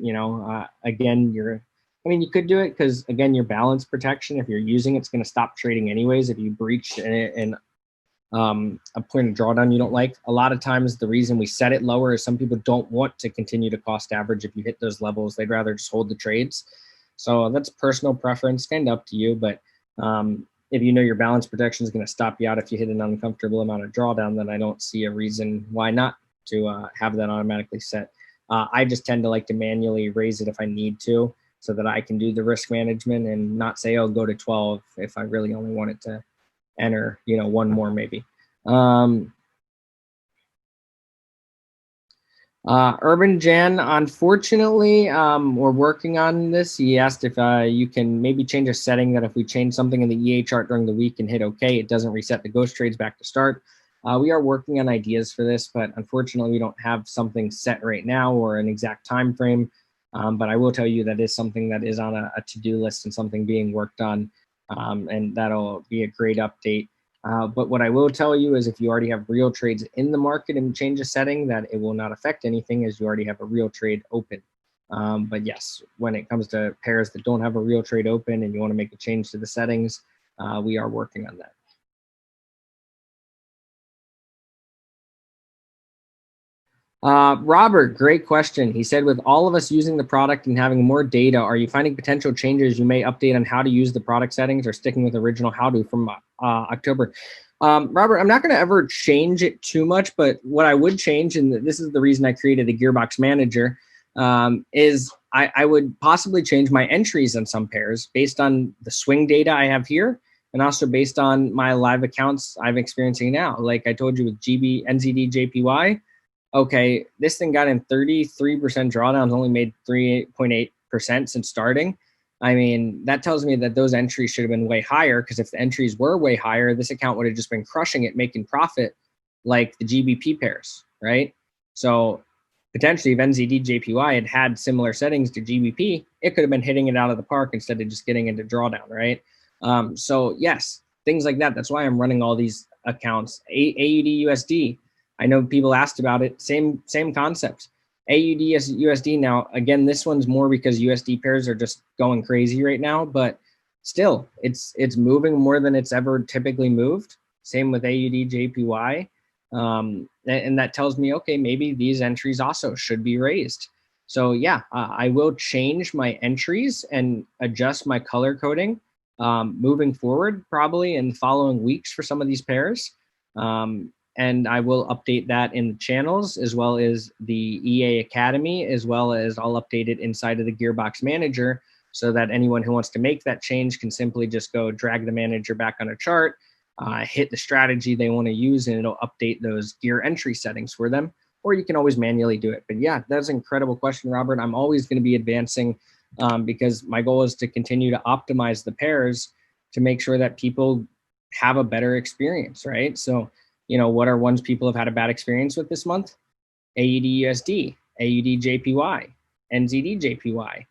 again, you could do it because, again, your balance protection, if you're using it's going to stop trading anyways if you breach a point of drawdown you don't like. A lot of times the reason we set it lower is some people don't want to continue to cost average if you hit those levels. They'd rather just hold the trades. So that's personal preference, kind of up to you. But if you know your balance protection is going to stop you out if you hit an uncomfortable amount of drawdown, then I don't see a reason why not to have that automatically set. I just tend to like to manually raise it if I need to so that I can do the risk management and not say, oh, go to 12 if I really only want it to enter, one more maybe. Urban Jan, unfortunately, we're working on this. He asked if you can maybe change a setting that if we change something in the EA chart during the week and hit OK, it doesn't reset the ghost trades back to start. We are working on ideas for this, but unfortunately, we don't have something set right now or an exact time frame. But I will tell you that is something that is on a to-do list and something being worked on, and that'll be a great update. But what I will tell you is if you already have real trades in the market and change a setting, that it will not affect anything as you already have a real trade open. But yes, when it comes to pairs that don't have a real trade open and you want to make a change to the settings, we are working on that. Robert, great question. He said, with all of us using the product and having more data, are you finding potential changes you may update on how to use the product settings or sticking with original how-to from October? Robert, I'm not going to ever change it too much, but what I would change, and this is the reason I created the GearBox Manager, is I would possibly change my entries on some pairs based on the swing data I have here and also based on my live accounts I'm experiencing now. Like I told you with NZD, JPY, okay, this thing got in 33% drawdowns, only made 3.8% since starting. I mean, that tells me that those entries should have been way higher, because if the entries were way higher, this account would have just been crushing it, making profit like the GBP pairs, right? So potentially if NZD JPY had had similar settings to GBP, it could have been hitting it out of the park instead of just getting into drawdown, right? So yes, things like that. That's why I'm running all these accounts. AUD USD, I know people asked about it. Same concept. AUD as USD. Now, again, this one's more because USD pairs are just going crazy right now, but still, it's moving more than it's ever typically moved. Same with AUD JPY. And that tells me, okay, maybe these entries also should be raised. So yeah, I will change my entries and adjust my color coding moving forward, probably in the following weeks for some of these pairs. And I will update that in the channels as well as the EA Academy, as well as I'll update it inside of the GearBox Manager so that anyone who wants to make that change can simply just go drag the manager back on a chart, hit the strategy they want to use, and it'll update those gear entry settings for them. Or you can always manually do it. But yeah, that's an incredible question, Robert. I'm always going to be advancing because my goal is to continue to optimize the pairs to make sure that people have a better experience, right? So, what are ones people have had a bad experience with this month? AUD USD, AUD JPY, NZD JPY,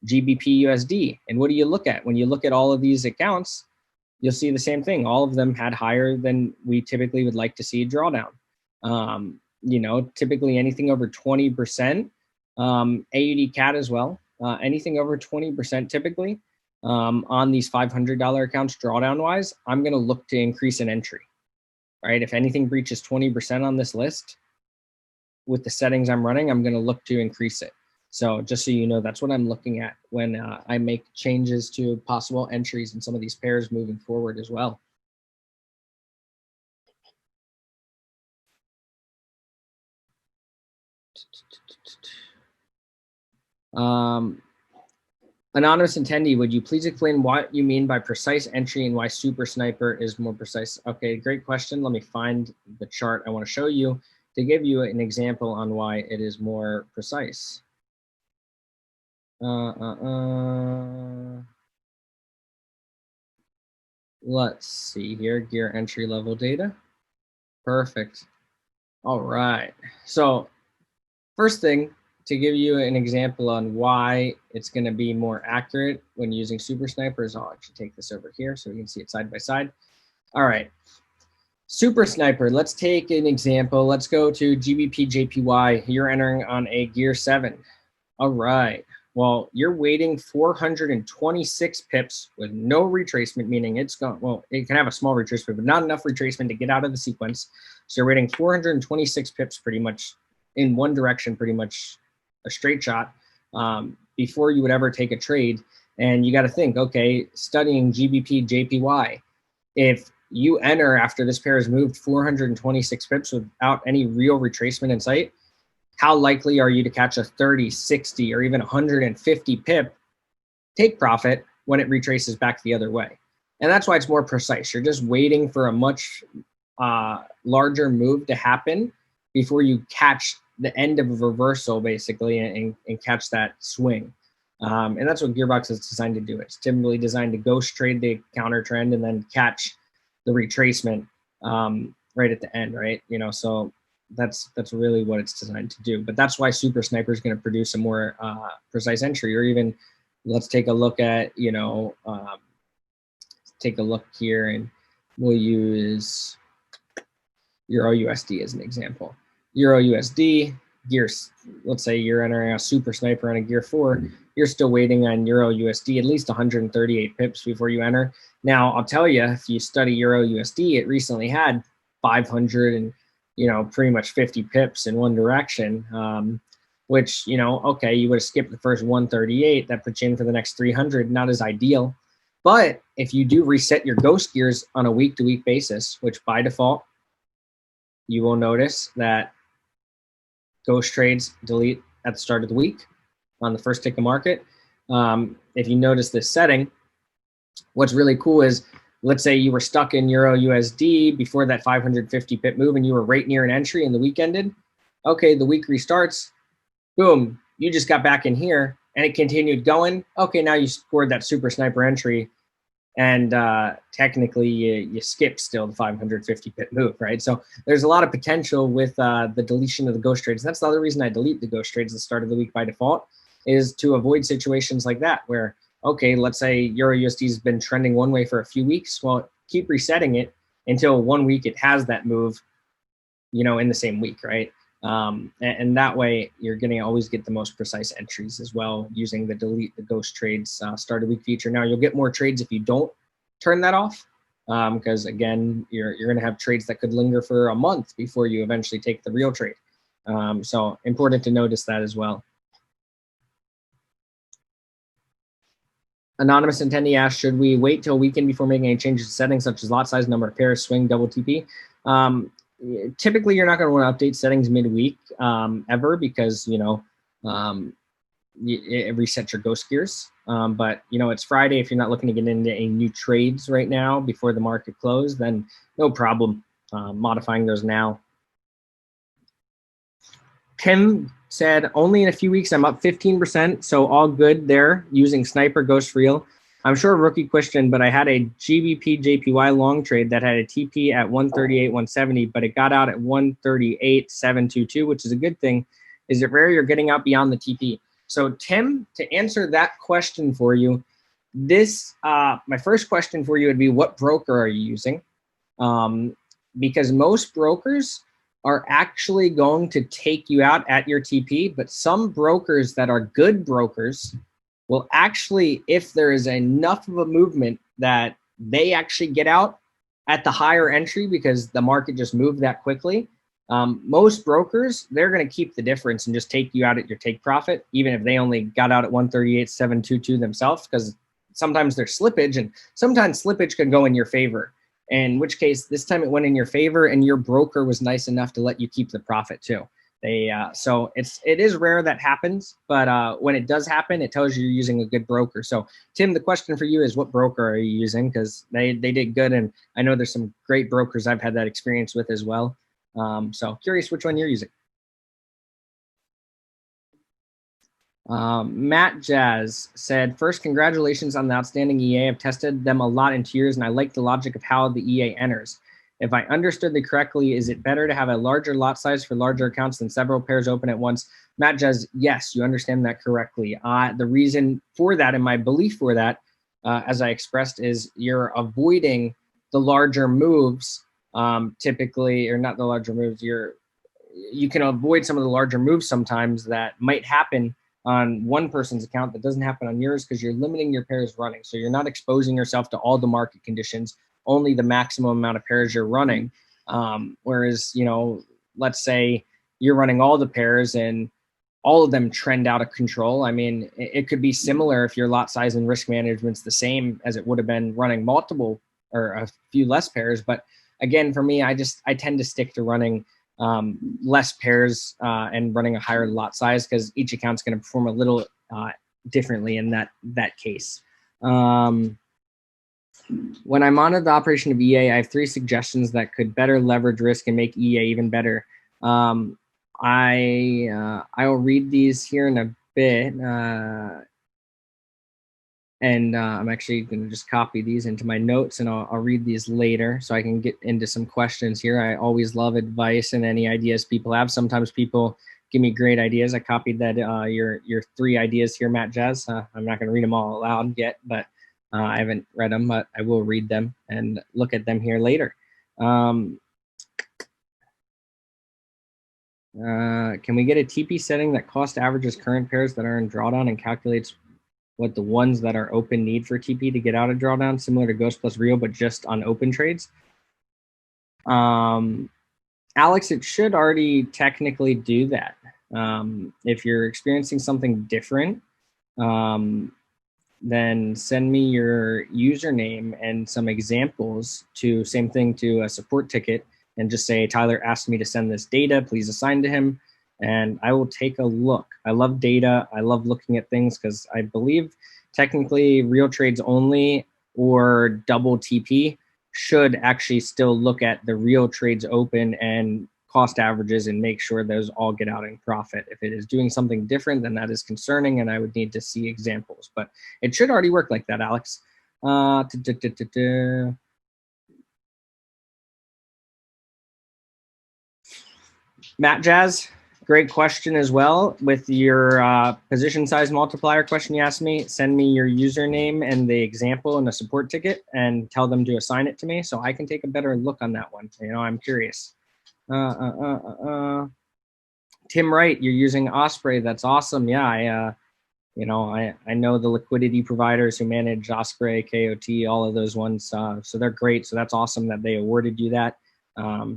GBP USD. And what do you look at? When you look at all of these accounts, you'll see the same thing. All of them had higher than we typically would like to see a drawdown. Typically anything over 20%, AUD CAD as well, anything over 20% typically on these $500 accounts drawdown wise, I'm going to look to increase an entry. Right? If anything breaches 20% on this list with the settings I'm running, I'm going to look to increase it. So just so you know, that's what I'm looking at when I make changes to possible entries in some of these pairs moving forward as well. Anonymous attendee, would you please explain what you mean by precise entry and why Super Sniper is more precise? Okay, great question. Let me find the chart I want to show you to give you an example on why it is more precise. Let's see here, gear entry level data. Perfect. All right. So first thing, to give you an example on why it's going to be more accurate when using Super Snipers, I'll actually take this over here so we can see it side by side. All right. Super Sniper, let's take an example. Let's go to GBP JPY. You're entering on a Gear 7. All right. Well, you're waiting 426 pips with no retracement, meaning it's gone. Well, it can have a small retracement, but not enough retracement to get out of the sequence. So you're waiting 426 pips pretty much in one direction, pretty much a straight shot before you would ever take a trade. And you got to think, okay, studying GBP JPY, if you enter after this pair has moved 426 pips without any real retracement in sight, how likely are you to catch a 30, 60, or even 150 pip take profit when it retraces back the other way? And that's why it's more precise. You're just waiting for a much larger move to happen before you catch the end of a reversal, basically, and catch that swing. And that's what GearBox is designed to do. It's typically designed to ghost trade the counter trend and then catch the retracement right at the end, right? You know, so that's really what it's designed to do. But that's why Super Sniper is going to produce a more precise entry. Or even, let's take a look at, you know, take a look here, and we'll use Euro USD as an example. Euro USD gears. Let's say you're entering a Super Sniper on a Gear 4. You're still waiting on Euro USD at least 138 pips before you enter. Now, I'll tell you, if you study Euro USD, it recently had 500 and, you know, pretty much 50 pips in one direction, which, you know, okay, you would have skipped the first 138. That puts you in for the next 300. Not as ideal. But if you do reset your ghost gears on a week-to-week basis, which by default, you will notice that ghost trades delete at the start of the week on the first tick of market. If you notice this setting, what's really cool is, let's say you were stuck in Euro USD before that 550 pip move and you were right near an entry and the week ended. Okay, the week restarts. Boom, you just got back in here and it continued going. Okay, now you scored that Super Sniper entry, and technically you skip still the 550 pip move, right? So there's a lot of potential with the deletion of the ghost trades. That's the other reason I delete the ghost trades at the start of the week by default, is to avoid situations like that where, okay, let's say Euro USD has been trending one way for a few weeks. Well, keep resetting it until 1 week it has that move, you know, in the same week, right? And that way you're going to always get the most precise entries as well using the delete the ghost trades start of week feature. Now you'll get more trades if you don't turn that off, because again, you're going to have trades that could linger for a month before you eventually take the real trade. So important to notice that as well. Anonymous attendee asked, should we wait till weekend before making any changes to settings such as lot size, number of pairs, swing, double TP? Typically, you're not going to want to update settings midweek ever, because, you know, it resets your ghost gears. But, you know, it's Friday. If you're not looking to get into any new trades right now before the market close, then no problem modifying those now. Tim said, only in a few weeks, I'm up 15%, so all good there using Sniper Ghost Reel. I'm sure a rookie question, but I had a GBP JPY long trade that had a TP at 138.170, but it got out at 138.722, which is a good thing. Is it rare you're getting out beyond the TP? So Tim, to answer that question for you, this my first question for you would be, what broker are you using? Because most brokers are actually going to take you out at your TP, but some brokers that are good brokers will actually, if there is enough of a movement that they actually get out at the higher entry because the market just moved that quickly, most brokers, they're going to keep the difference and just take you out at your take profit, even if they only got out at 138.722 themselves, because sometimes there's slippage, and sometimes slippage can go in your favor. In which case, this time it went in your favor, and your broker was nice enough to let you keep the profit too. So it is rare that happens, but when it does happen, it tells you you're using a good broker. So Tim, the question for you is, what broker are you using? Because they did good, and I know there's some great brokers I've had that experience with as well. So curious which one you're using. Matt Jazz said, first, congratulations on the outstanding EA. I've tested them a lot in tiers, and I like the logic of how the EA enters. If I understood it correctly, is it better to have a larger lot size for larger accounts than several pairs open at once? Matt Jez, yes, you understand that correctly. The reason for that and my belief for that, as I expressed, is you're avoiding the larger moves typically, or not the larger moves, you can avoid some of the larger moves sometimes that might happen on one person's account that doesn't happen on yours because you're limiting your pairs running. So you're not exposing yourself to all the market conditions, only the maximum amount of pairs you're running. Whereas, you know, let's say you're running all the pairs and all of them trend out of control. I mean, it could be similar if your lot size and risk management's the same as it would have been running multiple or a few less pairs. But again, for me, I tend to stick to running less pairs and running a higher lot size because each account's going to perform a little differently in that case. When I monitor the operation of EA, I have 3 suggestions that could better leverage risk and make EA even better. I will read these here in a bit. And I'm actually going to just copy these into my notes and I'll read these later so I can get into some questions here. I always love advice and any ideas people have. Sometimes people give me great ideas. I copied that your 3 ideas here, Matt Jez. I'm not going to read them all aloud yet, but I haven't read them, but I will read them and look at them here later. Can we get a TP setting that cost averages current pairs that are in drawdown and calculates what the ones that are open need for TP to get out of drawdown, similar to Ghost plus Real, but just on open trades? Alex, it should already technically do that. If you're experiencing something different, then send me your username and some examples to same thing to a support ticket and just say, Tyler asked me to send this data, please assign to him. And I will take a look. I love data. I love looking at things because I believe technically real trades only or double TP should actually still look at the real trades open and cost averages and make sure those all get out in profit. If it is doing something different, then that is concerning and I would need to see examples. But it should already work like that, Alex. Matt Jazz, great question as well. With your position size multiplier question you asked me, send me your username and the example in the support ticket and tell them to assign it to me so I can take a better look on that one. You know, I'm curious. Tim Wright, you're using Osprey. That's awesome. Yeah, I know the liquidity providers who manage Osprey, KOT, all of those ones. So they're great. So that's awesome that they awarded you that.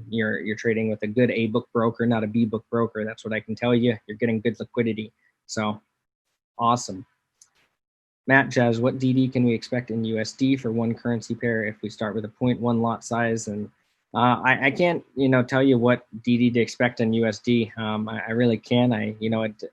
You're trading with a good A book broker, not a B book broker. That's what I can tell you. You're getting good liquidity. So awesome. Matt Jazz, what DD can we expect in USD for one currency pair if we start with a 0.1 lot size? And I can't, tell you what DD to expect in USD. I really can.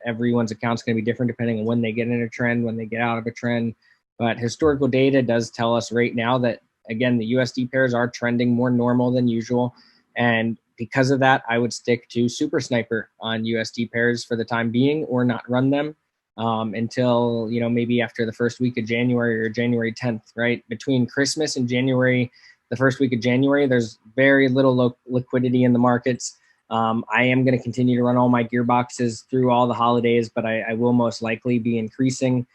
Everyone's account's going to be different depending on when they get in a trend, when they get out of a trend. But historical data does tell us right now that, again, the USD pairs are trending more normal than usual. And because of that, I would stick to Super Sniper on USD pairs for the time being or not run them until, maybe after the first week of January or January 10th, right? Between Christmas and January, the first week of January, there's very little liquidity in the markets. I am going to continue to run all my gearboxes through all the holidays, but I will most likely be increasing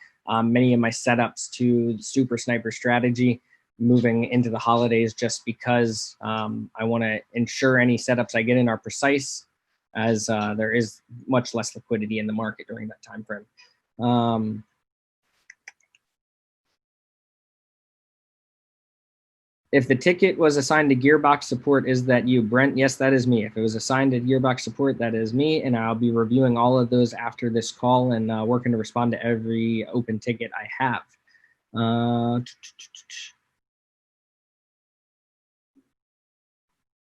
many of my setups to Super Sniper strategy moving into the holidays just because I want to ensure any setups I get in are precise as there is much less liquidity in the market during that time frame. If the ticket was assigned to Gearbox support, is that you, Brent? Yes, that is me. If it was assigned to Gearbox support, that is me, and I'll be reviewing all of those after this call and working to respond to every open ticket I have.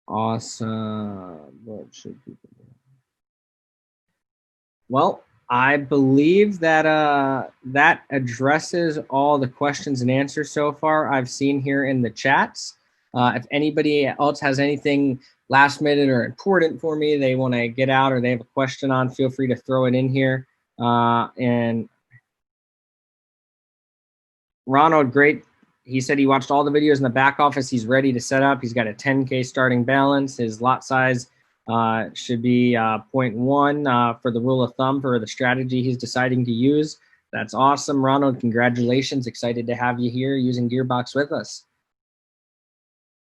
Awesome. What should people do? Well, I believe that that addresses all the questions and answers so far I've seen here in the chats. If anybody else has anything last minute or important for me they want to get out or they have a question on, feel free to throw it in here. And Ronald, great he said he watched all the videos in the back office. He's ready to set up. He's got a 10K starting balance. His lot size should be 0.1 for the rule of thumb for the strategy he's deciding to use. That's awesome, Ronald. Congratulations. Excited to have you here using GearBox with us.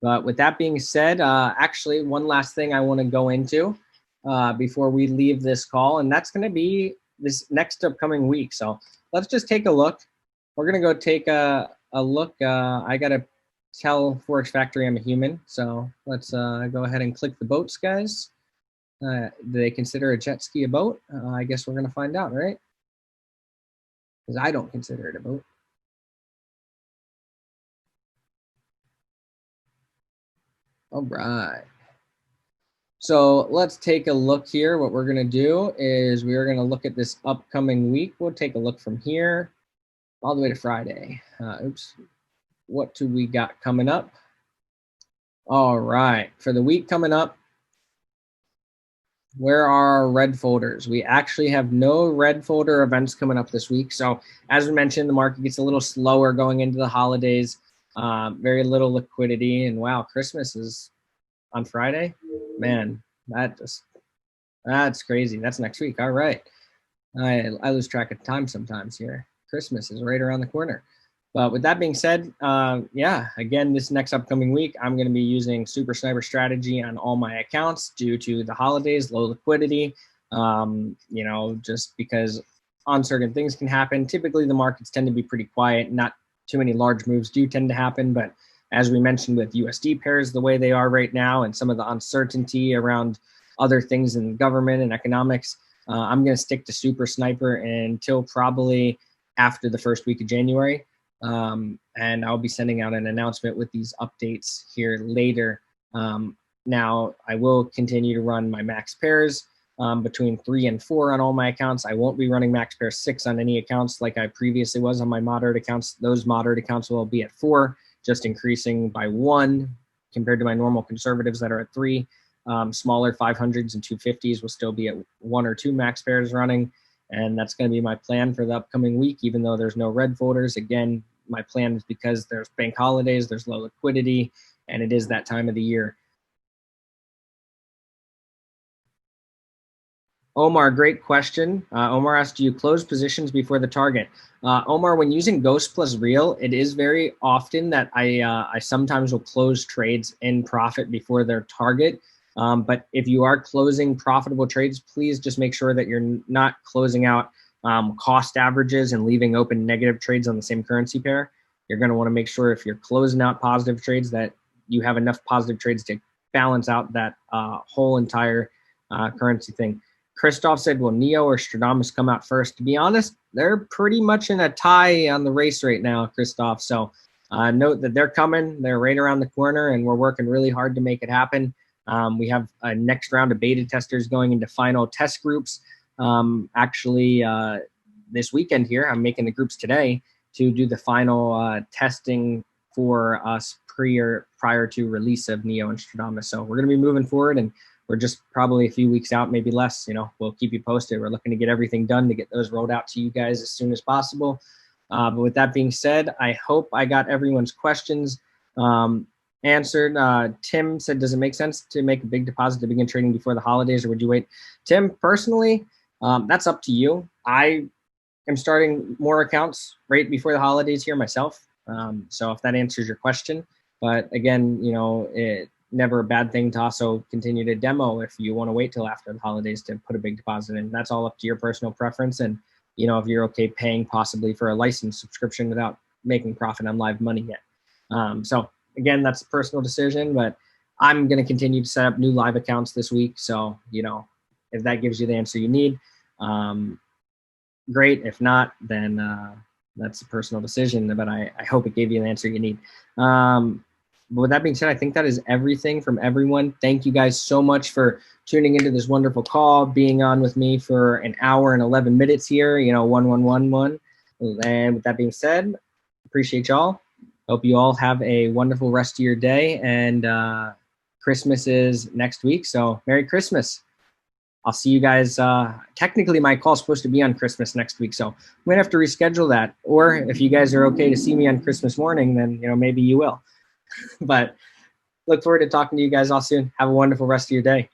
But with that being said, actually, one last thing I want to go into before we leave this call, and that's going to be this next upcoming week. So let's just take a look. We're going to go take a look. I got to tell Forex Factory I'm a human. So let's go ahead and click the boats, guys. Do they consider a jet ski a boat? I guess we're going to find out, right? Because I don't consider it a boat. All right. So let's take a look here. What we're going to do is we are going to look at this upcoming week. We'll take a look from here all the way to Friday. Oops. What do we got coming up? All right. For the week coming up, where are our red folders? We actually have no red folder events coming up this week. So as we mentioned, the market gets a little slower going into the holidays. Very little liquidity. And wow, Christmas is on Friday. Man, that's crazy. That's next week. All right. I lose track of time sometimes here. Christmas is right around the corner. But with that being said, yeah, again, this next upcoming week, I'm going to be using Super Sniper strategy on all my accounts due to the holidays, low liquidity, you know, just because uncertain things can happen. Typically, the markets tend to be pretty quiet. Not too many large moves do tend to happen. But as we mentioned with USD pairs the way they are right now and some of the uncertainty around other things in government and economics, I'm going to stick to Super Sniper until probably after the first week of January. And I'll be sending out an announcement with these updates here later. Now, I will continue to run my max pairs between 3 and 4 on all my accounts. I won't be running max pair 6 on any accounts like I previously was on my moderate accounts. Those moderate accounts will be at 4, just increasing by 1 compared to my normal conservatives that are at 3. Smaller 500s and 250s will still be at 1 or 2 max pairs running. And that's going to be my plan for the upcoming week, even though there's no red folders. Again, my plan is because there's bank holidays, there's low liquidity, and it is that time of the year. Omar, great question. Omar asked, do you close positions before the target? Omar, when using Ghost plus Real, it is very often that I sometimes will close trades in profit before their target. But if you are closing profitable trades, please just make sure that you're not closing out cost averages and leaving open negative trades on the same currency pair. You're going to want to make sure if you're closing out positive trades that you have enough positive trades to balance out that whole entire currency thing. Christoph said, will Neo or Stradamus come out first? To be honest, they're pretty much in a tie on the race right now, Christoph. So note that they're coming. They're right around the corner, and we're working really hard to make it happen. We have a next round of beta testers going into final test groups. Actually, this weekend here, I'm making the groups today to do the final testing for us prior to release of Neo and Stradamus. So we're going to be moving forward, and we're just probably a few weeks out, maybe less. You know, we'll keep you posted. We're looking to get everything done to get those rolled out to you guys as soon as possible. But with that being said, I hope I got everyone's questions answered. Tim said, does it make sense to make a big deposit to begin trading before the holidays, or would you wait? Tim, personally, that's up to you. I am starting more accounts right before the holidays here myself. So if that answers your question, but again, you know, never a bad thing to also continue to demo if you want to wait till after the holidays to put a big deposit in. That's all up to your personal preference. And, you know, if you're okay paying possibly for a license subscription without making profit on live money yet. So again, that's a personal decision, but I'm going to continue to set up new live accounts this week. So, you know, if that gives you the answer you need, great. If not, then that's a personal decision, but I hope it gave you the answer you need. But with that being said, I think that is everything from everyone. Thank you guys so much for tuning into this wonderful call, being on with me for an hour and 11 minutes here, you know, 1111. And with that being said, appreciate y'all. Hope you all have a wonderful rest of your day, and Christmas is next week. So Merry Christmas. I'll see you guys. Technically, my call is supposed to be on Christmas next week, so we might have to reschedule that. Or if you guys are okay to see me on Christmas morning, then maybe you will. But look forward to talking to you guys all soon. Have a wonderful rest of your day.